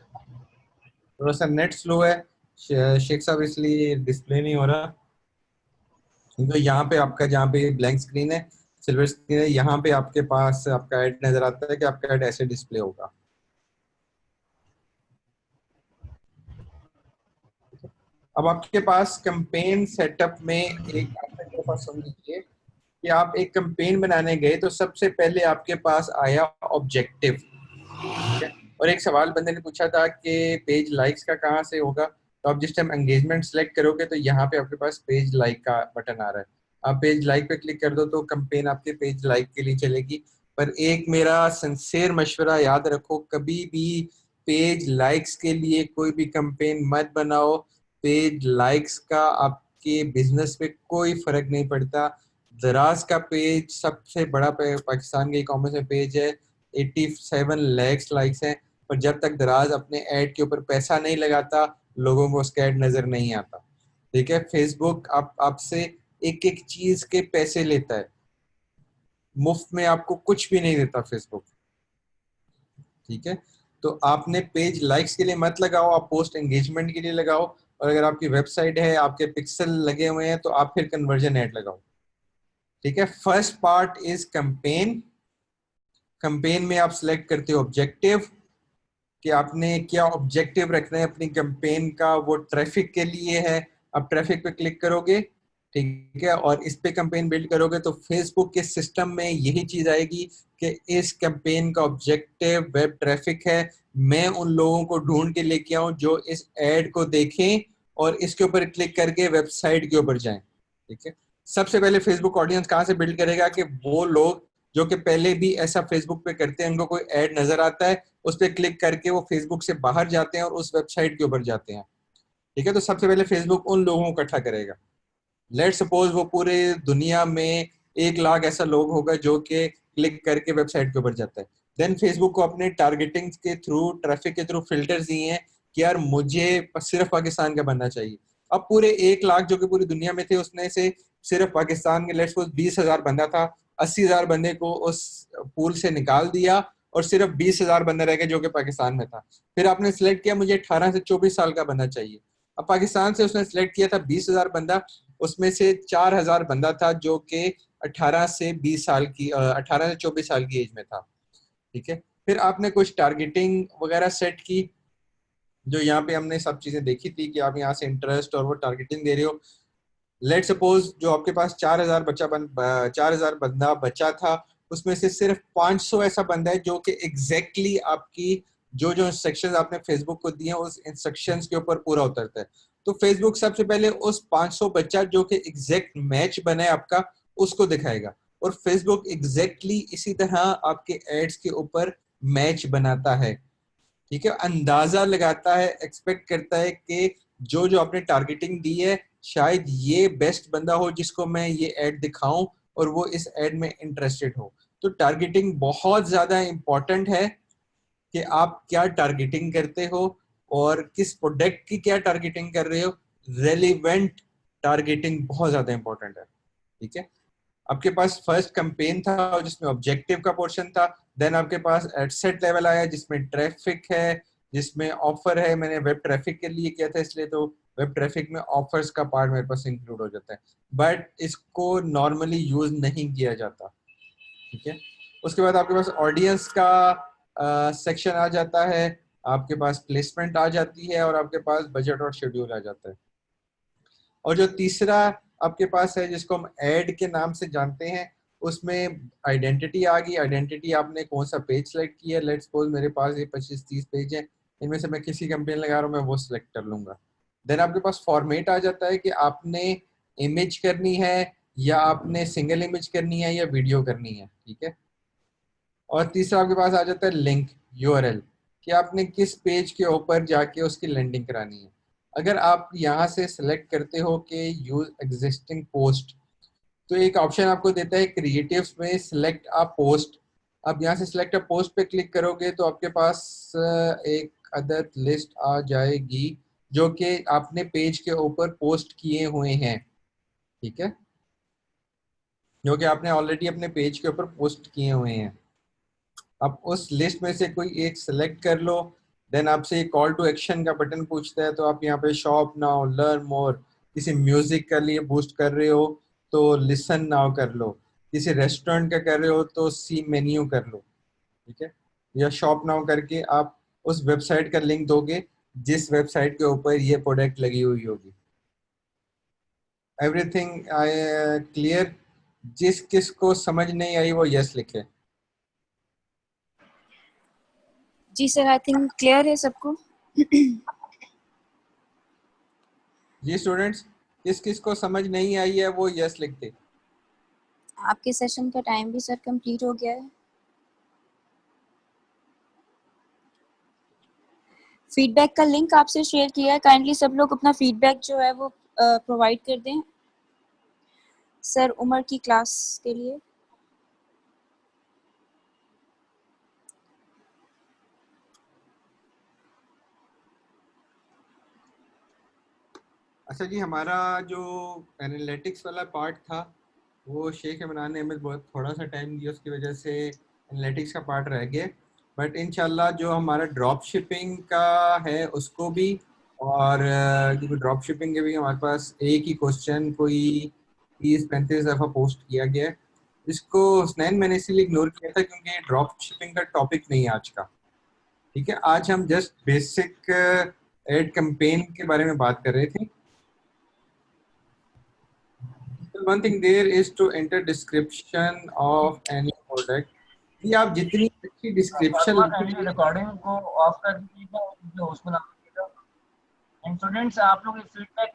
थोड़ा सा नेट स्लो है शेख साहब, इसलिए डिस्प्ले नहीं हो रहा। तो यहाँ पे आपका, जहाँ पे ब्लैंक स्क्रीन है, सिल्वर स्क्रीन है, यहाँ पे आपके पास आपका ऐड नजर आता है कि आपका ऐड ऐसे डिस्प्ले होगा। अब आपके पास कैंपेन सेटअप में एक आपके पास सुन लीजिए कि आप एक कैंपेन बनाने गए तो सबसे पहले आपके पास आया ऑब्जेक्टिव, ठीक है। और एक सवाल बंदे ने पूछा था कि पेज लाइक्स का कहाँ से होगा, तो आप जिस टाइम एंगेजमेंट सेलेक्ट करोगे तो यहाँ पे आपके पास पेज लाइक का बटन आ रहा है। आप पेज लाइक पे क्लिक कर दो तो कैंपेन आपके पेज लाइक के लिए चलेगी। पर एक मेरा सिंसियर मशवरा याद रखो, कभी भी पेज लाइक्स के लिए कोई भी कैंपेन मत बनाओ। पेज लाइक्स का आपके बिजनेस पे कोई फर्क नहीं पड़ता। दराज का पेज सबसे बड़ा पाकिस्तान के ई कॉमर्स में पेज है, 87 लैक्स लाइक्स हैं, पर जब तक दराज अपने ऐड के ऊपर पैसा नहीं लगाता लोगों को उसका ऐड नजर नहीं आता, ठीक है। फेसबुक आपसे एक एक चीज के पैसे लेता है, मुफ्त में आपको कुछ भी नहीं देता फेसबुक, ठीक है। तो आपने पेज लाइक्स के लिए मत लगाओ, आप पोस्ट एंगेजमेंट के लिए लगाओ। और अगर आपकी वेबसाइट है, आपके पिक्सल लगे हुए हैं, तो आप फिर कन्वर्जन ऐड लगाओ, ठीक है। First part is campaign. Campaign में आप सिलेक्ट करते हो ऑब्जेक्टिव कि आपने क्या ऑब्जेक्टिव रखना है अपनी कैंपेन का, वो ट्रैफिक के लिए है। आप ट्रैफिक पे क्लिक करोगे, ठीक है, और इस पे कैंपेन बिल्ड करोगे तो फेसबुक के सिस्टम में यही चीज आएगी कि इस कैंपेन का ऑब्जेक्टिव वेब ट्रैफिक है। मैं उन लोगों को ढूंढ के लेके आऊं जो इस एड को देखें और इसके ऊपर क्लिक करके वेबसाइट के ऊपर जाएं, ठीक है। सबसे पहले फेसबुक ऑडियंस कहाँ से बिल्ड करेगा कि वो लोग जो कि पहले भी ऐसा फेसबुक पे करते हैं, उनको कोई ऐड नजर आता है, उस पर क्लिक करके वो फेसबुक से बाहर जाते हैं और उस वेबसाइट के ऊपर जाते हैं, ठीक है। तो सबसे पहले फेसबुक उन लोगों को इकट्ठा करेगा। लेट सपोज वो पूरे दुनिया में 1 लाख ऐसा लोग होगा जो कि क्लिक करके वेबसाइट के ऊपर जाता है। देन फेसबुक को अपने टारगेटिंग के थ्रू, ट्रैफिक के थ्रू फिल्टर्स दिए हैं कि यार मुझे सिर्फ पाकिस्तान का बनना चाहिए। अब पूरे 1 लाख जो कि पूरी दुनिया में थे उसमें से सिर्फ पाकिस्तान के लेट्स सपोज 20,000 बंदा था, 80,000 बंदे को उस पूल से निकाल दिया और सिर्फ 20,000 बंदा रह गए जो कि पाकिस्तान में था। फिर आपने सिलेक्ट किया मुझे 18 से 24 साल का बनना चाहिए। अब पाकिस्तान से उसने सिलेक्ट किया था 20,000 बंदा, उसमें से 4,000 बंदा था जो कि 18 से 20 साल की 18 से 24 साल की एज में था, ठीक है। फिर आपने कुछ टारगेटिंग वगैरह सेट की, जो यहाँ पे हमने सब चीजें देखी थी कि आप यहाँ से इंटरेस्ट और वो टारगेटिंग दे रहे हो। लेट सपोज जो आपके पास 4,000 बंदा बचा था, उसमें से सिर्फ 500 ऐसा बंदा है जो कि एग्जैक्टली आपकी जो जो इंस्ट्रक्शंस आपने फेसबुक को दिए हैं उस इंस्ट्रक्शंस के ऊपर पूरा उतरता है। तो फेसबुक सबसे पहले उस 500 बच्चा जो कि एग्जैक्ट मैच बना है आपका, उसको दिखाएगा। और फेसबुक एग्जैक्टली इसी तरह आपके एड्स के ऊपर मैच बनाता है, ठीक है। अंदाजा लगाता है, एक्सपेक्ट करता है कि जो जो आपने टारगेटिंग दी है शायद ये बेस्ट बंदा हो जिसको मैं ये ऐड दिखाऊं और वो इस ऐड में इंटरेस्टेड हो। तो टारगेटिंग बहुत ज्यादा इंपॉर्टेंट है कि आप क्या टारगेटिंग करते हो और किस प्रोडक्ट की क्या टारगेटिंग कर रहे हो। रेलिवेंट टारगेटिंग बहुत ज्यादा इंपॉर्टेंट है, ठीक है। आपके पास फर्स्ट कैंपेन था जिसमें ऑब्जेक्टिव का पोर्शन था। देन आपके पास एडसेट लेवल आया जिसमें ट्रैफिक है, जिसमें ऑफर है। मैंने वेब ट्रैफिक के लिए किया था इसलिए तो वेब ट्रैफिक में ऑफर्स का पार्ट मेरे पास इंक्लूड हो जाता है, बट इसको नॉर्मली यूज नहीं किया जाता। ठीक है, उसके बाद आपके पास ऑडियंस का सेक्शन आ जाता है, आपके पास प्लेसमेंट आ जाती है, और आपके पास बजट और शेड्यूल आ जाता है। और जो तीसरा आपके पास है जिसको हम ऐड के नाम से जानते हैं, उसमें आइडेंटिटी आ गई। आइडेंटिटी आपने कौन सा पेज सेलेक्ट किया, लेट्स सपोज मेरे पास ये 25-30 पेज हैं, इनमें से मैं किसी कंपेन लगा रहा हूँ, मैं वो सिलेक्ट कर लूंगा। देन आपके पास फॉर्मेट आ जाता है कि आपने इमेज करनी है या आपने सिंगल इमेज करनी है या वीडियो करनी है। ठीक है, और तीसरा आपके पास आ जाता है लिंक, यूआरएल, कि आपने किस पेज के ऊपर जाके उसकी लैंडिंग करानी है। अगर आप यहाँ से सिलेक्ट करते हो कि यूज एग्जिस्टिंग पोस्ट, तो एक ऑप्शन आपको देता है क्रिएटिव्स में सिलेक्ट अ पोस्ट। आप यहाँ से सिलेक्ट अ पोस्ट पे क्लिक करोगे तो आपके पास एक अदर लिस्ट आ जाएगी जो कि आपने पेज के ऊपर पोस्ट किए हुए हैं। ठीक है, जो कि आपने ऑलरेडी अपने पेज के ऊपर पोस्ट किए हुए हैं। आप उस लिस्ट में से कोई एक सिलेक्ट कर लो। देन आपसे कॉल टू एक्शन का बटन पूछता है, तो आप यहाँ पे शॉप नाउ, लर्न मोर, किसी म्यूजिक के लिए बूस्ट कर रहे हो तो लिसन नाउ कर लो, किसी रेस्टोरेंट का कर रहे हो तो सी मेन्यू कर लो। ठीक है, या शॉप नाउ करके आप उस वेबसाइट का लिंक दोगे जिस वेबसाइट के ऊपर ये प्रोडक्ट लगी हुई होगी। Everything I clear? जिस किस को समझ नहीं आई वो यस लिखे। जी सर, आई थिंक क्लियर है सबको। जी स्टूडेंट्स, किस किस को समझ नहीं आई है वो यस लिख दे। आपके सेशन का टाइम भी सर कंप्लीट हो गया है। फीडबैक का लिंक आपसे शेयर किया है, काइंडली सब लोग अपना फीडबैक जो है वो प्रोवाइड कर दें सर उमर की क्लास के लिए। अच्छा जी, हमारा जो एनालिटिक्स वाला पार्ट था वो शेख इमरान ने हमें बहुत थोड़ा सा टाइम दिया, उसकी वजह से एनालिटिक्स का पार्ट रह गया। बट इंशाल्लाह जो हमारा ड्रॉप शिपिंग का है उसको भी, और क्योंकि ड्रॉप शिपिंग के भी हमारे पास एक ही क्वेश्चन कोई 30-35 दफ़ा पोस्ट किया गया है, इसको हुसनैन मैंने इसीलिए इग्नोर किया था क्योंकि ड्रॉप शिपिंग का टॉपिक नहीं है आज का। ठीक है, आज हम जस्ट बेसिक एड कैंपेन के बारे में बात कर रहे थे। One thing there is to enter description of any product। कि आप जितनी अच्छी डिस्क्रिप्शन लिखेंगे। रिकॉर्डिंग को ऑफ कर दीजिएगा, जो उसमें ना दीजिएगा। एंड स्टूडेंट्स, आप लोग फीडबैक